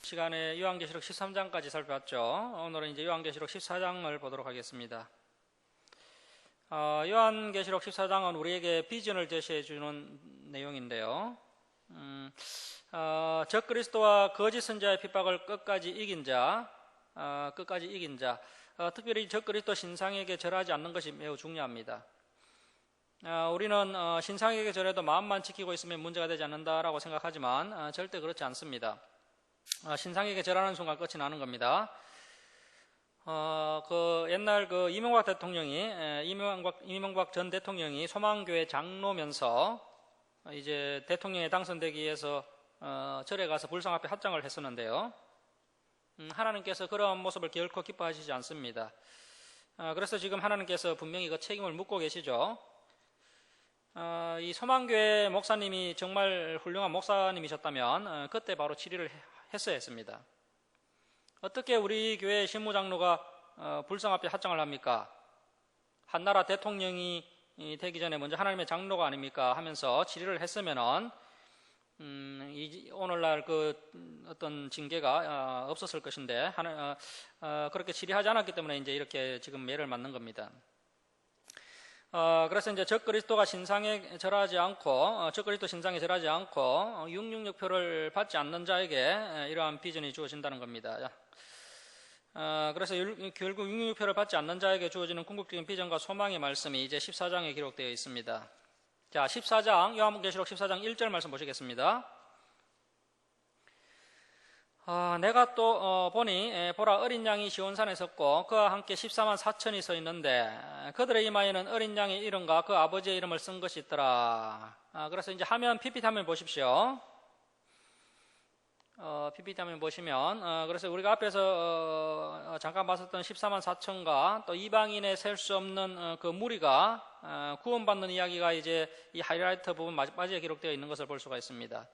시간에 요한계시록 13장까지 살펴봤죠. 오늘은 이제 요한계시록 14장을 보도록 하겠습니다. 요한계시록 14장은 우리에게 비전을 제시해 주는 내용인데요. 적그리스도와 거짓 선지자의 핍박을 끝까지 이긴 자, 특별히 적그리스도 신상에게 절하지 않는 것이 매우 중요합니다. 우리는 신상에게 절해도 마음만 지키고 있으면 문제가 되지 않는다라고 생각하지만 절대 그렇지 않습니다. 신상에게 절하는 순간 끝이 나는 겁니다. 옛날 이명박 전 대통령이 소망교회 장로면서 이제 대통령에 당선되기 위해서 절에 가서 불상 앞에 합장을 했었는데요. 하나님께서 그런 모습을 결코 기뻐하시지 않습니다. 그래서 지금 하나님께서 분명히 그 책임을 묻고 계시죠. 이 소망교회 목사님이 정말 훌륭한 목사님이셨다면 그때 바로 질의를 했어야 했습니다. 어떻게 우리 교회 신무장로가 불상 앞에 합장을 합니까? 한나라 대통령이 되기 전에 먼저 하나님의 장로가 아닙니까? 하면서 질의를 했으면은 오늘날 어떤 징계가 없었을 것인데 그렇게 질의하지 않았기 때문에 이제 이렇게 지금 매를 맞는 겁니다. 그래서 이제 적그리스도 신상에 절하지 않고 666표를 받지 않는 자에게 이러한 비전이 주어진다는 겁니다. 그래서 결국 666표를 받지 않는 자에게 주어지는 궁극적인 비전과 소망의 말씀이 이제 14장에 기록되어 있습니다. 자, 14장 요한계시록 14장 1절 말씀 보시겠습니다. 내가 또 보니 보라 어린 양이 시온산에 섰고 그와 함께 14만 4천이 서 있는데 그들의 이마에는 어린 양의 이름과 그 아버지의 이름을 쓴 것이 있더라. 그래서 이제 PPT 화면 보십시오. PPT 화면 보시면 그래서 우리가 앞에서 잠깐 봤었던 14만 4천과 또 이방인의 셀 수 없는 그 무리가 구원받는 이야기가 이제 이 하이라이트 부분 마지막에 기록되어 있는 것을 볼 수가 있습니다.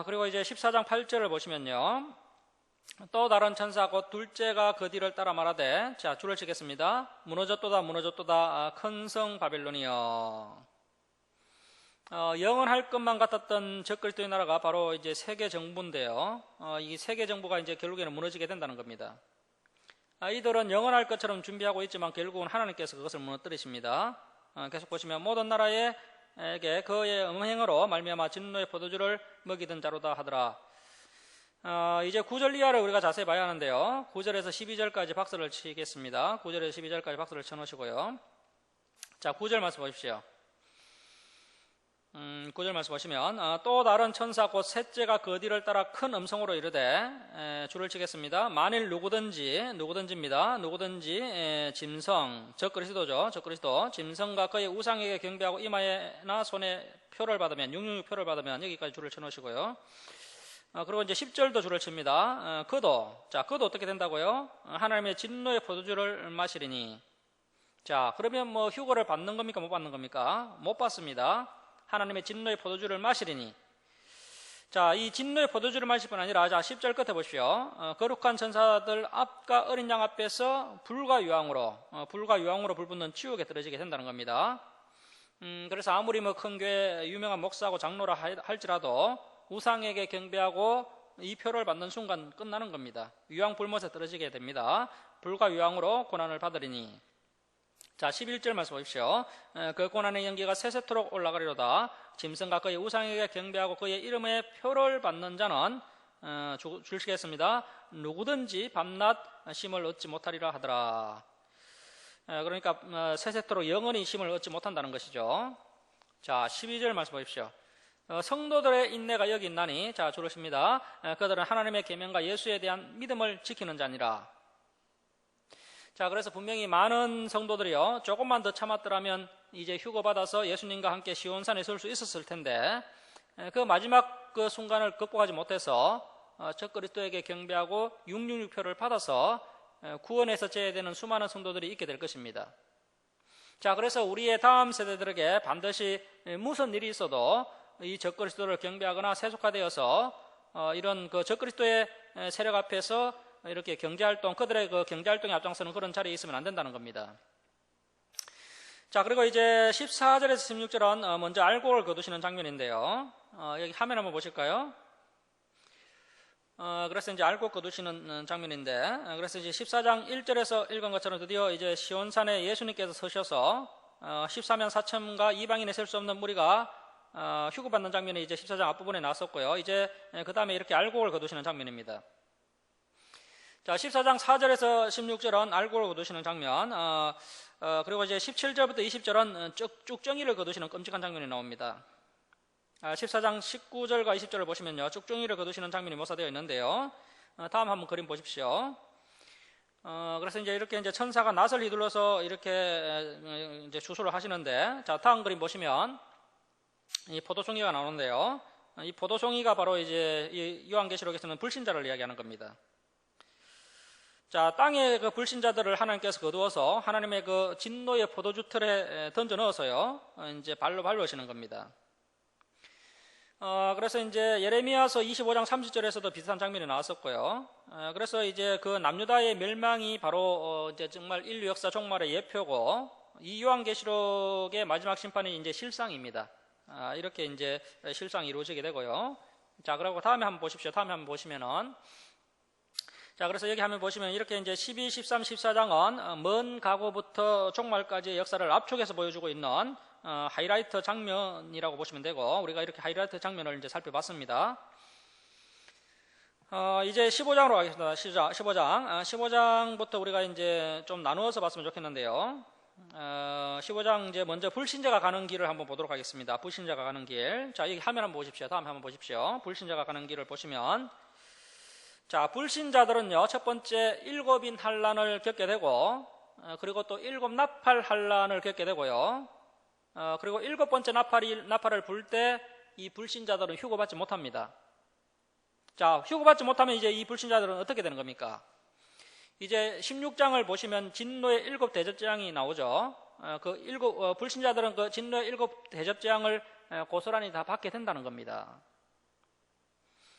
그리고 이제 14장 8절을 보시면요. 또 다른 천사 곧 둘째가 그 뒤를 따라 말하되, 자, 줄을 치겠습니다. 무너졌도다 큰 성 바벨론이여. 영원할 것만 같았던 적그리스도의 나라가 바로 이제 세계 정부인데요. 이 세계 정부가 이제 결국에는 무너지게 된다는 겁니다. 이들은 영원할 것처럼 준비하고 있지만 결국은 하나님께서 그것을 무너뜨리십니다. 계속 보시면 모든 나라에 그의 음행으로 말미암아 진노의 포도주를 먹이던 자로다 하더라. 이제 9절 이하를 우리가 자세히 봐야 하는데요. 9절에서 12절까지 박수를 치겠습니다. 9절에서 12절까지 박수를 쳐놓으시고요. 자, 9절 말씀 보십시오. 9절 말씀 보시면 또 다른 천사 곧 셋째가 그 뒤를 따라 큰 음성으로 이르되, 줄을 치겠습니다. 만일 누구든지입니다. 누구든지 짐승, 적그리스도 짐승과 그의 우상에게 경배하고 이마에나 손에 표를 받으면 666표를 받으면, 여기까지 줄을 쳐놓으시고요. 그리고 이제 10절도 줄을 칩니다. 그도 어떻게 된다고요? 하나님의 진노의 포도주를 마시리니. 자, 그러면 뭐 휴거를 받는 겁니까? 못 받는 겁니까? 못 받습니다. 하나님의 진노의 포도주를 마시리니. 자, 이 진노의 포도주를 마실 뿐 아니라, 자, 10절 끝에 보십시오. 거룩한 천사들 앞과 어린 양 앞에서 불과 유황으로 불붙는 지옥에 떨어지게 된다는 겁니다. 그래서 아무리 뭐 큰 교회 유명한 목사하고 장로라 할지라도 우상에게 경배하고 이 표를 받는 순간 끝나는 겁니다. 유황 불못에 떨어지게 됩니다. 불과 유황으로 고난을 받으리니. 자, 11절 말씀 보십시오. 그 고난의 연기가 세세토록 올라가리로다. 짐승과 그의 우상에게 경배하고 그의 이름의 표를 받는 자는 줄시겠습니다. 누구든지 밤낮 쉼을 얻지 못하리라 하더라. 그러니까 세세토록 영원히 쉼을 얻지 못한다는 것이죠. 자, 12절 말씀 보십시오. 성도들의 인내가 여기 있나니, 자, 줄을 칩니다. 그들은 하나님의 계명과 예수에 대한 믿음을 지키는 자니라. 자, 그래서 분명히 많은 성도들이요, 조금만 더 참았더라면 이제 휴거받아서 예수님과 함께 시온산에 설 수 있었을 텐데, 그 마지막 그 순간을 극복하지 못해서 적그리스도에게 경배하고 666표를 받아서 구원에서 제외되는 수많은 성도들이 있게 될 것입니다. 자, 그래서 우리의 다음 세대들에게 반드시 무슨 일이 있어도 이 적그리스도를 경배하거나 세속화되어서 이런 그 적그리스도의 세력 앞에서 이렇게 그들의 그 경제활동에 앞장서는 그런 자리에 있으면 안 된다는 겁니다. 자, 그리고 이제 14절에서 16절은 먼저 알곡을 거두시는 장면인데요. 여기 화면 한번 보실까요? 그래서 이제 알고 거두시는 장면인데, 그래서 이제 14장 1절에서 읽은 것처럼 드디어 이제 시온산에 예수님께서 서셔서 14만 4천과 이방인에 셀 수 없는 무리가 휴거받는 장면이 이제 14장 앞부분에 나왔었고요. 이제 그 다음에 이렇게 알곡을 거두시는 장면입니다. 자, 14장 4절에서 16절은 알곡을 거두시는 장면, 그리고 이제 17절부터 20절은 쭉정이를 거두시는 끔찍한 장면이 나옵니다. 14장 19절과 20절을 보시면요, 쭉정이를 거두시는 장면이 묘사되어 있는데요. 다음 한번 그림 보십시오. 그래서 이제 이렇게 이제 천사가 낫을 휘둘러서 이렇게 이제 주소를 하시는데, 자, 다음 그림 보시면 이 포도송이가 나오는데요. 이 포도송이가 바로 이제 이 요한계시록에서는 불신자를 이야기하는 겁니다. 자, 땅에 그 불신자들을 하나님께서 거두어서 하나님의 그 진노의 포도주 틀에 던져 넣어서요, 이제 발로 밟으시는 겁니다. 그래서 이제 예레미야서 25장 30절에서도 비슷한 장면이 나왔었고요. 그래서 이제 그 남유다의 멸망이 바로 이제 정말 인류 역사 종말의 예표고, 이 요한계시록의 마지막 심판이 이제 실상입니다. 이렇게 이제 실상이 이루어지게 되고요. 자, 그리고 다음에 한번 보십시오. 다음에 한번 보시면은, 자, 그래서 여기 한번 보시면 이렇게 이제 12, 13, 14장은 먼 과거부터 종말까지의 역사를 압축해서 보여주고 있는 하이라이트 장면이라고 보시면 되고, 우리가 이렇게 하이라이트 장면을 이제 살펴봤습니다. 이제 15장으로 가겠습니다. 15장부터 우리가 이제 좀 나누어서 봤으면 좋겠는데요. 15장 이제 먼저 불신자가 가는 길을 한번 보도록 하겠습니다. 불신자가 가는 길. 자, 여기 화면 한번 보십시오. 다음 한번 보십시오. 불신자가 가는 길을 보시면, 자, 불신자들은요, 첫 번째 일곱인 환란을 겪게 되고, 그리고 또 일곱 나팔 환란을 겪게 되고요. 그리고 일곱 번째 나팔을 불 때 이 불신자들은 휴거받지 못합니다. 자, 휴거받지 못하면 이제 이 불신자들은 어떻게 되는 겁니까? 이제 16장을 보시면 진노의 일곱 대접재앙이 나오죠. 불신자들은 그 진노의 일곱 대접재앙을 고스란히 다 받게 된다는 겁니다.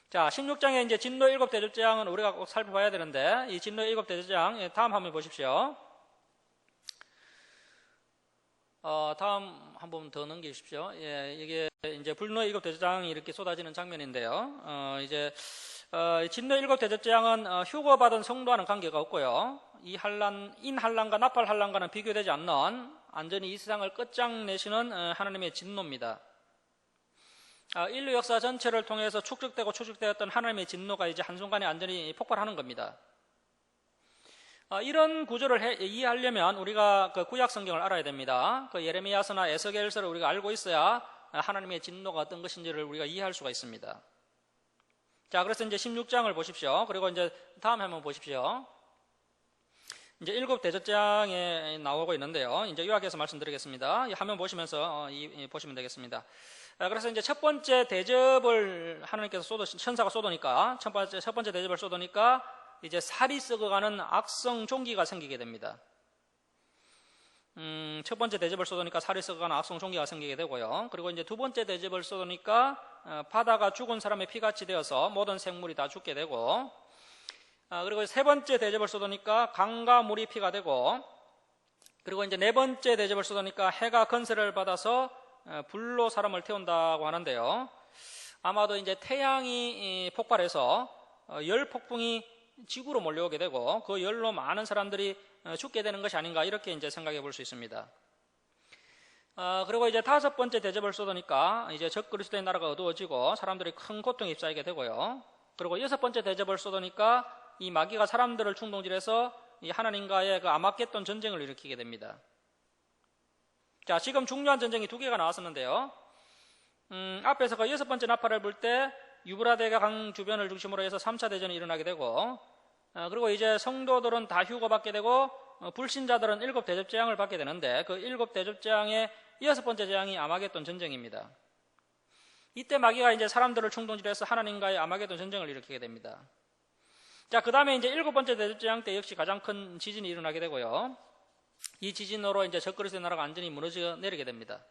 자, 16장에 이제 진노의 일곱 대접재앙은 우리가 꼭 살펴봐야 되는데, 이 진노의 일곱 대접재앙, 다음 한번 보십시오. 다음 한 번 더 넘기십시오. 예, 이게 이제 불노의 일곱 대접재앙이 이렇게 쏟아지는 장면인데요. 이제 진노의 일곱 대접재앙은 휴거받은 성도와는 관계가 없고요. 이 인환란과 나팔 환란과는 비교되지 않는 완전히 이 세상을 끝장내시는 하나님의 진노입니다. 인류 역사 전체를 통해서 축적되었던 하나님의 진노가 이제 한순간에 완전히 폭발하는 겁니다. 이런 구조를 이해하려면 우리가 그 구약 성경을 알아야 됩니다. 그 예레미야서나 에스겔서를 우리가 알고 있어야 하나님의 진노가 어떤 것인지를 우리가 이해할 수가 있습니다. 자, 그래서 이제 16장을 보십시오. 그리고 이제 다음에 한번 보십시오. 이제 일곱 대접장에 나오고 있는데요. 이제 요약해서 말씀드리겠습니다. 이 화면 보시면서 보시면 되겠습니다. 그래서 이제 첫 번째 대접을 하나님께서 천사가 쏟으니까, 첫 번째 대접을 쏟으니까 이제 살이 썩어가는 악성 종기가 생기게 됩니다. 첫 번째 대접을 쏟으니까 살이 썩어가는 악성 종기가 생기게 되고요. 그리고 이제 두 번째 대접을 쏟으니까 바다가 죽은 사람의 피같이 되어서 모든 생물이 다 죽게 되고, 그리고 세 번째 대접을 쏟으니까 강과 물이 피가 되고, 그리고 이제 네 번째 대접을 쏟으니까 해가 건세를 받아서 불로 사람을 태운다고 하는데요. 아마도 이제 태양이 폭발해서 열 폭풍이 지구로 몰려오게 되고, 그 열로 많은 사람들이 죽게 되는 것이 아닌가, 이렇게 이제 생각해 볼 수 있습니다. 그리고 이제 다섯 번째 대접을 쏟으니까 이제 적그리스도의 나라가 어두워지고 사람들이 큰 고통에 휩싸이게 되고요. 그리고 여섯 번째 대접을 쏟으니까 이 마귀가 사람들을 충동질해서 이 하나님과의 그 아마겟돈 전쟁을 일으키게 됩니다. 자, 지금 중요한 전쟁이 두 개가 나왔었는데요. 앞에서 그 여섯 번째 나팔을 불 때 유브라데가 강 주변을 중심으로 해서 3차 대전이 일어나게 되고, 그리고 이제 성도들은 다 휴거받게 되고, 불신자들은 일곱 대접재앙을 받게 되는데, 그 일곱 대접재앙의 여섯 번째 재앙이 아마겟돈 전쟁입니다. 이때 마귀가 이제 사람들을 충동질해서 하나님과의 아마겟돈 전쟁을 일으키게 됩니다. 자, 그 다음에 이제 일곱 번째 대접재앙 때 역시 가장 큰 지진이 일어나게 되고요. 이 지진으로 이제 적그리스도의 나라가 완전히 무너져 내리게 됩니다.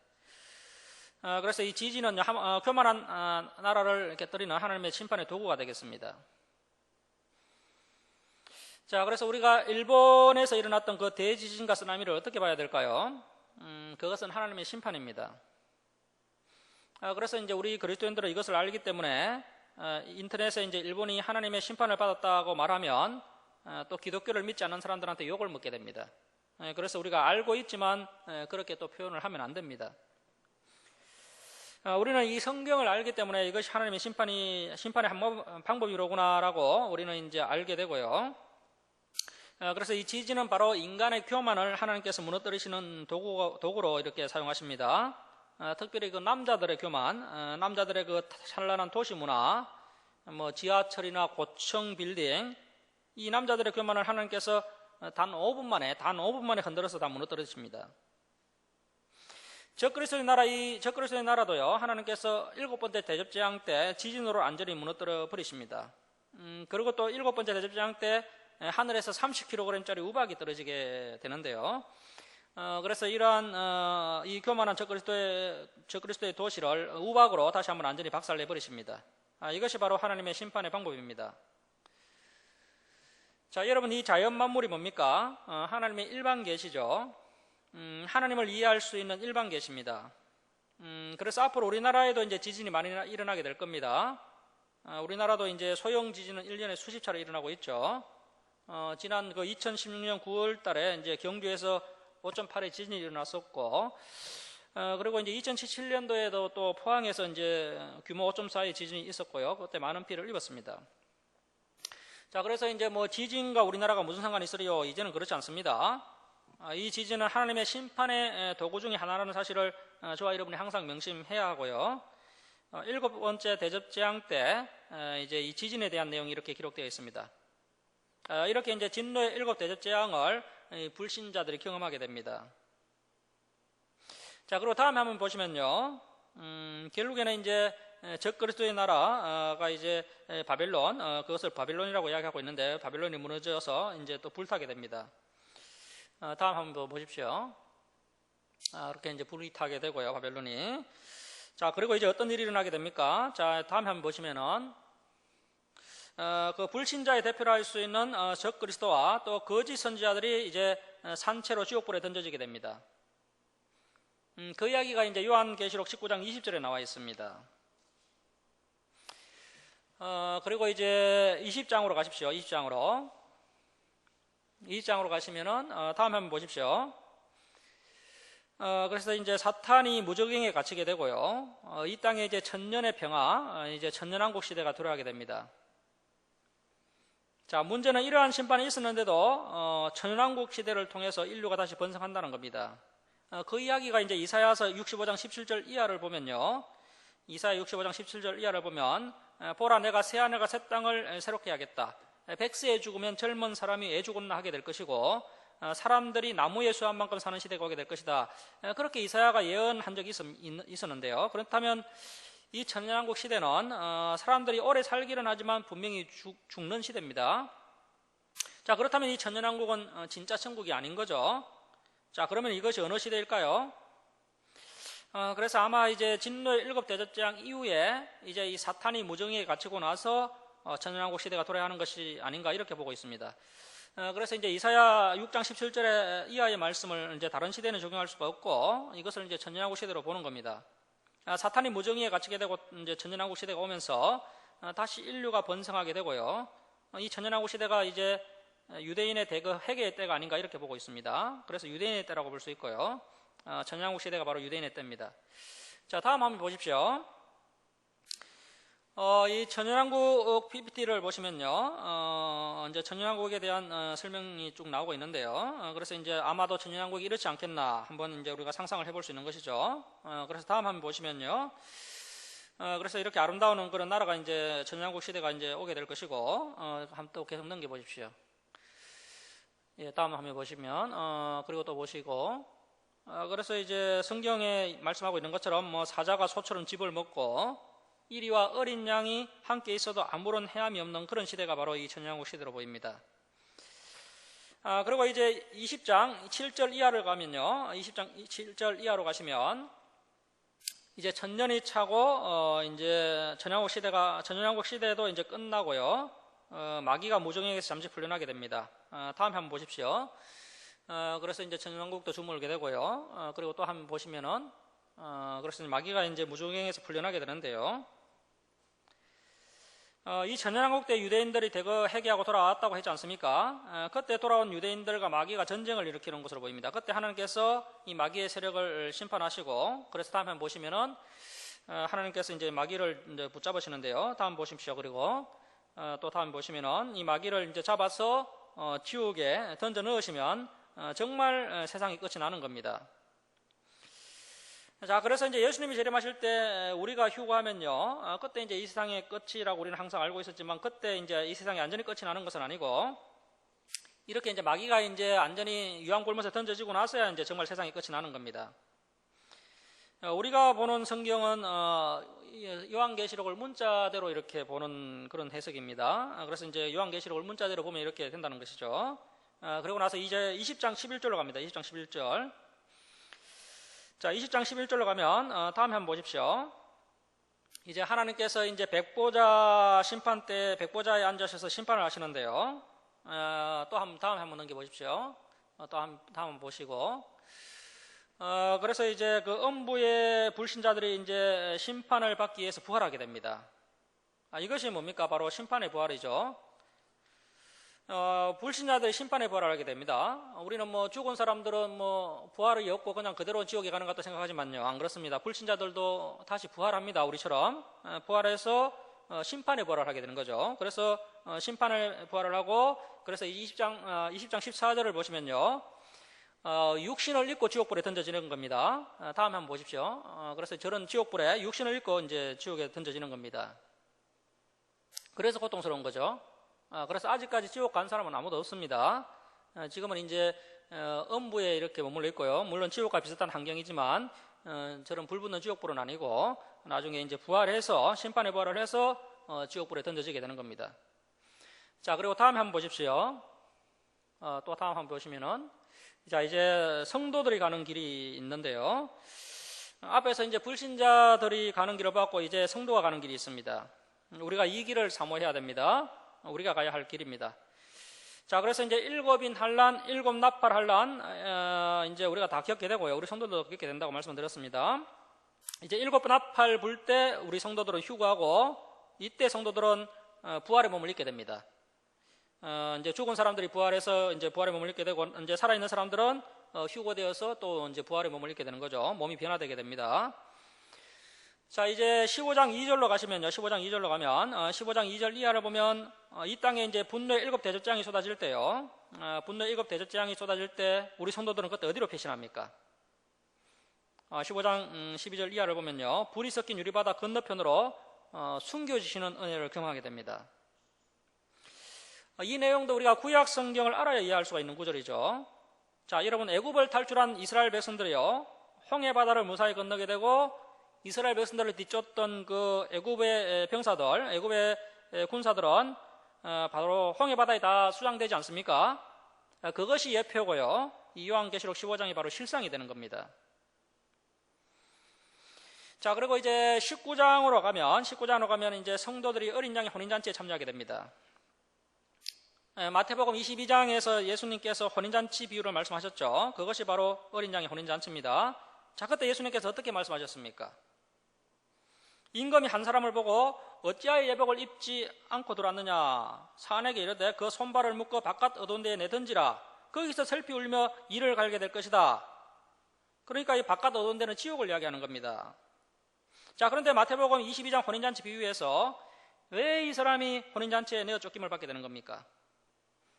그래서 이 지진은 교만한 나라를 깨뜨리는 하나님의 심판의 도구가 되겠습니다. 자, 그래서 우리가 일본에서 일어났던 그 대지진과 쓰나미를 어떻게 봐야 될까요? 그것은 하나님의 심판입니다. 그래서 이제 우리 그리스도인들은 이것을 알기 때문에 인터넷에 이제 일본이 하나님의 심판을 받았다고 말하면 또 기독교를 믿지 않는 사람들한테 욕을 먹게 됩니다. 그래서 우리가 알고 있지만 그렇게 또 표현을 하면 안 됩니다. 우리는 이 성경을 알기 때문에 이것이 하나님의 심판의 방법이로구나라고 우리는 이제 알게 되고요. 그래서 이 지진은 바로 인간의 교만을 하나님께서 무너뜨리시는 도구로 이렇게 사용하십니다. 특별히 그 남자들의 교만, 남자들의 그 찬란한 도시 문화, 뭐 지하철이나 고층 빌딩, 이 남자들의 교만을 하나님께서 단 5분 만에 흔들어서 다 무너뜨리십니다. 적그리스도의 나라도요, 하나님께서 7번째 대접재앙 때 지진으로 완전히 무너뜨려 버리십니다. 그리고 또 7번째 대접재앙 때 하늘에서 30kg짜리 우박이 떨어지게 되는데요. 그래서 이러한 이 교만한 적그리스도의 도시를 우박으로 다시 한번 완전히 박살내 버리십니다. 이것이 바로 하나님의 심판의 방법입니다. 자, 여러분, 이 자연 만물이 뭡니까? 하나님의 일반 계시죠. 하나님을 이해할 수 있는 일반 계시입니다. 그래서 앞으로 우리나라에도 이제 지진이 많이 일어나게 될 겁니다. 우리나라도 이제 소형 지진은 1년에 수십 차례 일어나고 있죠. 지난 그 2016년 9월 달에 이제 경주에서 5.8의 지진이 일어났었고, 그리고 이제 2017년도에도 또 포항에서 이제 규모 5.4의 지진이 있었고요. 그때 많은 피해를 입었습니다. 자, 그래서 이제 뭐 지진과 우리나라가 무슨 상관이 있으리요? 이제는 그렇지 않습니다. 이 지진은 하나님의 심판의 도구 중에 하나라는 사실을 저와 여러분이 항상 명심해야 하고요. 7번째 대접재앙 때 이제 이 지진에 대한 내용이 이렇게 기록되어 있습니다. 이렇게 이제 진노의 7 대접재앙을 불신자들이 경험하게 됩니다. 자, 그리고 다음에 한번 보시면요. 결국에는 이제 적그리스도의 나라가 이제 바벨론, 그것을 바벨론이라고 이야기하고 있는데 바벨론이 무너져서 이제 또 불타게 됩니다. 다음 한번 보십시오. 이렇게 이제 불이 타게 되고요, 바벨론이. 자, 그리고 이제 어떤 일이 일어나게 됩니까? 자, 다음에 한번 보시면은 그 불신자의 대표를 할 수 있는 적그리스도와 또 거짓 선지자들이 이제 산채로 지옥불에 던져지게 됩니다. 그 이야기가 이제 요한계시록 19장 20절에 나와 있습니다. 그리고 이제 20장으로 가십시오. 20장으로 가시면은 다음 한번 보십시오. 그래서 이제 사탄이 무적행에 갇히게 되고요. 이 땅에 이제 천년의 평화, 이제 천년왕국 시대가 들어가게 됩니다. 자, 문제는 이러한 심판이 있었는데도 천년왕국 시대를 통해서 인류가 다시 번성한다는 겁니다. 그 이야기가 이제 이사야서 65장 17절 이하를 보면요. 이사야 65장 17절 이하를 보면 보라, 내가 새 하늘과 새 땅을 새롭게 하겠다. 백세에 죽으면 젊은 사람이 애죽었나 하게 될 것이고 사람들이 나무에 수한 만큼 사는 시대가 오게 될 것이다. 그렇게 이사야가 예언한 적이 있었는데요. 그렇다면 이 천년왕국 시대는 사람들이 오래 살기는 하지만 분명히 죽는 시대입니다. 자, 그렇다면 이 천년왕국은 진짜 천국이 아닌 거죠. 자, 그러면 이것이 어느 시대일까요? 그래서 아마 이제 진노의 7 대접재앙 이후에 이제 이 사탄이 무정의에 갇히고 나서 천년왕국 시대가 돌아가는 것이 아닌가 이렇게 보고 있습니다. 그래서 이제 이사야 6장 17절의 이하의 말씀을 이제 다른 시대는 적용할 수가 없고 이것을 이제 천년왕국 시대로 보는 겁니다. 사탄이 무정의에 갇히게 되고 이제 천년왕국 시대가 오면서 다시 인류가 번성하게 되고요. 이 천년왕국 시대가 이제 유대인의 대거 회개의 때가 아닌가 이렇게 보고 있습니다. 그래서 유대인의 때라고 볼 수 있고요. 천년왕국 시대가 바로 유대인의 때입니다. 자, 다음 한번 보십시오. 이 천년왕국 PPT를 보시면요, 이제 천년왕국에 대한 설명이 쭉 나오고 있는데요. 그래서 이제 아마도 천년왕국이 이렇지 않겠나 한번 이제 우리가 상상을 해볼 수 있는 것이죠. 그래서 다음 한번 보시면요. 그래서 이렇게 아름다운 그런 나라가 이제 천년왕국 시대가 이제 오게 될 것이고, 한번 또 계속 넘겨 보십시오. 예, 다음 한번 보시면, 그리고 또 보시고, 그래서 이제 성경에 말씀하고 있는 것처럼 뭐 사자가 소처럼 집을 먹고 이리와 어린 양이 함께 있어도 아무런 해함이 없는 그런 시대가 바로 이 천년왕국 시대로 보입니다. 그리고 이제 20장 7절 이하를 가면요, 20장 7절 이하로 가시면 이제 천년이 차고 이제 천년왕국 시대도 이제 끝나고요. 마귀가 무정에게서 잠시 풀려나게 됩니다. 다음 한번 보십시오. 그래서 이제 천년왕국도 주물게 되고요. 그리고 또 한번 보시면은 그래서 마귀가 이제 무정행에서 풀려나게 되는데요. 이 천년왕국 때 유대인들이 대거 회개하고 돌아왔다고 했지 않습니까? 그때 돌아온 유대인들과 마귀가 전쟁을 일으키는 것으로 보입니다. 그때 하나님께서 이 마귀의 세력을 심판하시고, 그래서 다음에 한번 보시면은 하나님께서 이제 마귀를 이제 붙잡으시는데요. 다음 보십시오. 그리고 또 다음 보시면은 이 마귀를 이제 잡아서 지옥에 던져 넣으시면 정말 세상이 끝이 나는 겁니다. 자, 그래서 이제 예수님이 재림하실 때 우리가 휴거하면요, 그때 이제 이 세상의 끝이라고 우리는 항상 알고 있었지만, 그때 이제 이 세상이 완전히 끝이 나는 것은 아니고, 이렇게 이제 마귀가 이제 완전히 유황골못에 던져지고 나서야 이제 정말 세상이 끝이 나는 겁니다. 우리가 보는 성경은 요한계시록을 문자대로 이렇게 보는 그런 해석입니다. 그래서 이제 요한계시록을 문자대로 보면 이렇게 된다는 것이죠. 그리고 나서 이제 20장 11절로 갑니다. 20장 11절. 자, 20장 11절로 가면 다음에 한번 보십시오. 이제 하나님께서 이제 백보자 심판 때 백보자에 앉으셔서 심판을 하시는데요. 다음에 한번 넘겨 보십시오. 다음 한번 보시고. 그래서 이제 그 음부의 불신자들이 이제 심판을 받기 위해서 부활하게 됩니다. 이것이 뭡니까? 바로 심판의 부활이죠. 불신자들이 심판의 부활을 하게 됩니다. 우리는 뭐 죽은 사람들은 뭐 부활이 없고 그냥 그대로 지옥에 가는 것 같다 생각하지만요, 안 그렇습니다. 불신자들도 다시 부활합니다. 우리처럼 부활해서 심판의 부활을 하게 되는 거죠. 그래서 심판의 부활을 하고, 그래서 20장 14절을 보시면요, 육신을 입고 지옥불에 던져지는 겁니다. 다음에 한번 보십시오. 그래서 저런 지옥불에 육신을 입고 이제 지옥에 던져지는 겁니다. 그래서 고통스러운 거죠. 그래서 아직까지 지옥 간 사람은 아무도 없습니다. 지금은 이제 음부에 이렇게 머물러 있고요. 물론 지옥과 비슷한 환경이지만 저런 불붙는 지옥불은 아니고, 나중에 이제 부활해서 심판의 부활을 해서 지옥불에 던져지게 되는 겁니다. 자, 그리고 다음에 한번 보십시오. 또 다음 한번 보시면은, 자, 이제 성도들이 가는 길이 있는데요. 앞에서 이제 불신자들이 가는 길을 받고 이제 성도가 가는 길이 있습니다. 우리가 이 길을 사모해야 됩니다. 우리가 가야 할 길입니다. 자, 그래서 이제 일곱인 환란, 일곱 나팔 환란, 이제 우리가 다 겪게 되고요. 우리 성도들도 겪게 된다고 말씀드렸습니다. 이제 일곱 나팔 불 때 우리 성도들은 휴거하고, 이때 성도들은 부활의 몸을 입게 됩니다. 이제 죽은 사람들이 부활해서 이제 부활의 몸을 입게 되고, 이제 살아있는 사람들은 휴거되어서 또 이제 부활의 몸을 입게 되는 거죠. 몸이 변화되게 됩니다. 자, 이제 15장 2절로 가시면요. 15장 2절로 가면 15장 2절 이하를 보면 이 땅에 이제 분노의 일곱 대접장이 쏟아질 때요. 분노의 일곱 대접장이 쏟아질 때 우리 성도들은 그때 어디로 배신합니까? 15장 12절 이하를 보면요. 불이 섞인 유리바다 건너편으로 숨겨지시는 은혜를 경험하게 됩니다. 이 내용도 우리가 구약 성경을 알아야 이해할 수가 있는 구절이죠. 자, 여러분, 애굽을 탈출한 이스라엘 백성들이요, 홍해 바다를 무사히 건너게 되고, 이스라엘 백성들을 뒤쫓던 그 애굽의 병사들, 애굽의 군사들은 바로 홍해 바다에 다 수장되지 않습니까? 그것이 예표고요. 이 요한계시록 15장이 바로 실상이 되는 겁니다. 자, 그리고 이제 19장으로 가면 이제 성도들이 어린 양의 혼인잔치에 참여하게 됩니다. 마태복음 22장에서 예수님께서 혼인잔치 비유를 말씀하셨죠. 그것이 바로 어린 양의 혼인잔치입니다. 자, 그때 예수님께서 어떻게 말씀하셨습니까? 임금이 한 사람을 보고 어찌하여 예복을 입지 않고 들어왔느냐, 사내게 이르되 그 손발을 묶어 바깥 어두운 데에 내던지라. 거기서 슬피 울며 이를 갈게 될 것이다. 그러니까 이 바깥 어두운 데는 지옥을 이야기하는 겁니다. 자, 그런데 마태복음 22장 혼인잔치 비유에서 왜 이 사람이 혼인잔치에 내어 쫓김을 받게 되는 겁니까?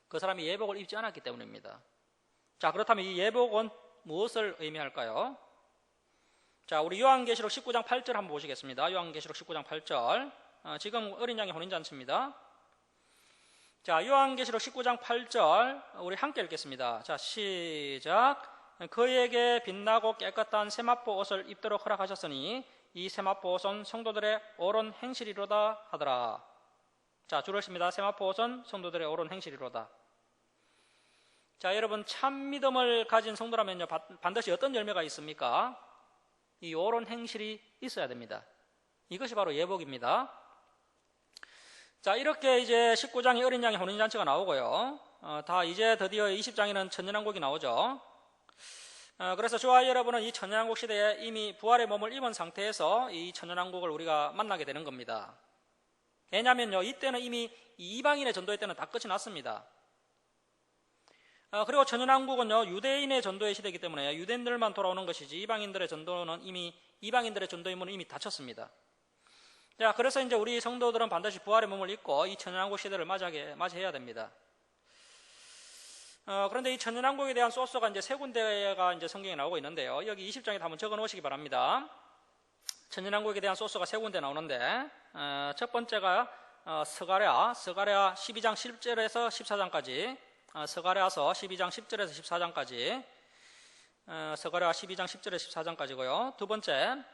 그 사람이 예복을 입지 않았기 때문입니다. 자, 그렇다면 이 예복은 무엇을 의미할까요? 자, 우리 요한계시록 19장 8절 한번 보시겠습니다. 요한계시록 19장 8절. 지금 어린 양의 혼인잔치입니다. 자, 요한계시록 19장 8절 우리 함께 읽겠습니다. 자, 시작. 그에게 빛나고 깨끗한 세마포 옷을 입도록 허락하셨으니 이 세마포 옷은 성도들의 옳은 행실이로다 하더라. 자, 줄을 씁니다. 세마포 옷은 성도들의 옳은 행실이로다. 자, 여러분, 참 믿음을 가진 성도라면요, 반드시 어떤 열매가 있습니까? 이 옳은 행실이 있어야 됩니다. 이것이 바로 예복입니다. 자, 이렇게 이제 19장에 어린 양의 혼인잔치가 나오고요. 다 이제 드디어 20장에는 천년왕국이 나오죠. 그래서 저와 여러분은 이 천년왕국 시대에 이미 부활의 몸을 입은 상태에서 이 천년왕국을 우리가 만나게 되는 겁니다. 왜냐하면요, 이때는 이미 이방인의 전도회 때는 다 끝이 났습니다. 그리고 천연왕국은요, 유대인의 전도의 시대이기 때문에 유대인들만 돌아오는 것이지 이방인들의 전도는 이방인들의 전도의 문은 이미 닫혔습니다. 자, 그래서 이제 우리 성도들은 반드시 부활의 몸을 입고 이 천연왕국 시대를 맞이해야 됩니다. 그런데 이 천연왕국에 대한 소스가 이제 세 군데가 이제 성경에 나오고 있는데요. 여기 20장에 한번 적어 놓으시기 바랍니다. 천연왕국에 대한 소스가 세 군데 나오는데, 첫 번째가 스가랴 12장 10절에서 14장까지, 스가랴서 12장 10절에서 14장까지, 스가랴 12장 10절에서 14장까지고요. 두 번째,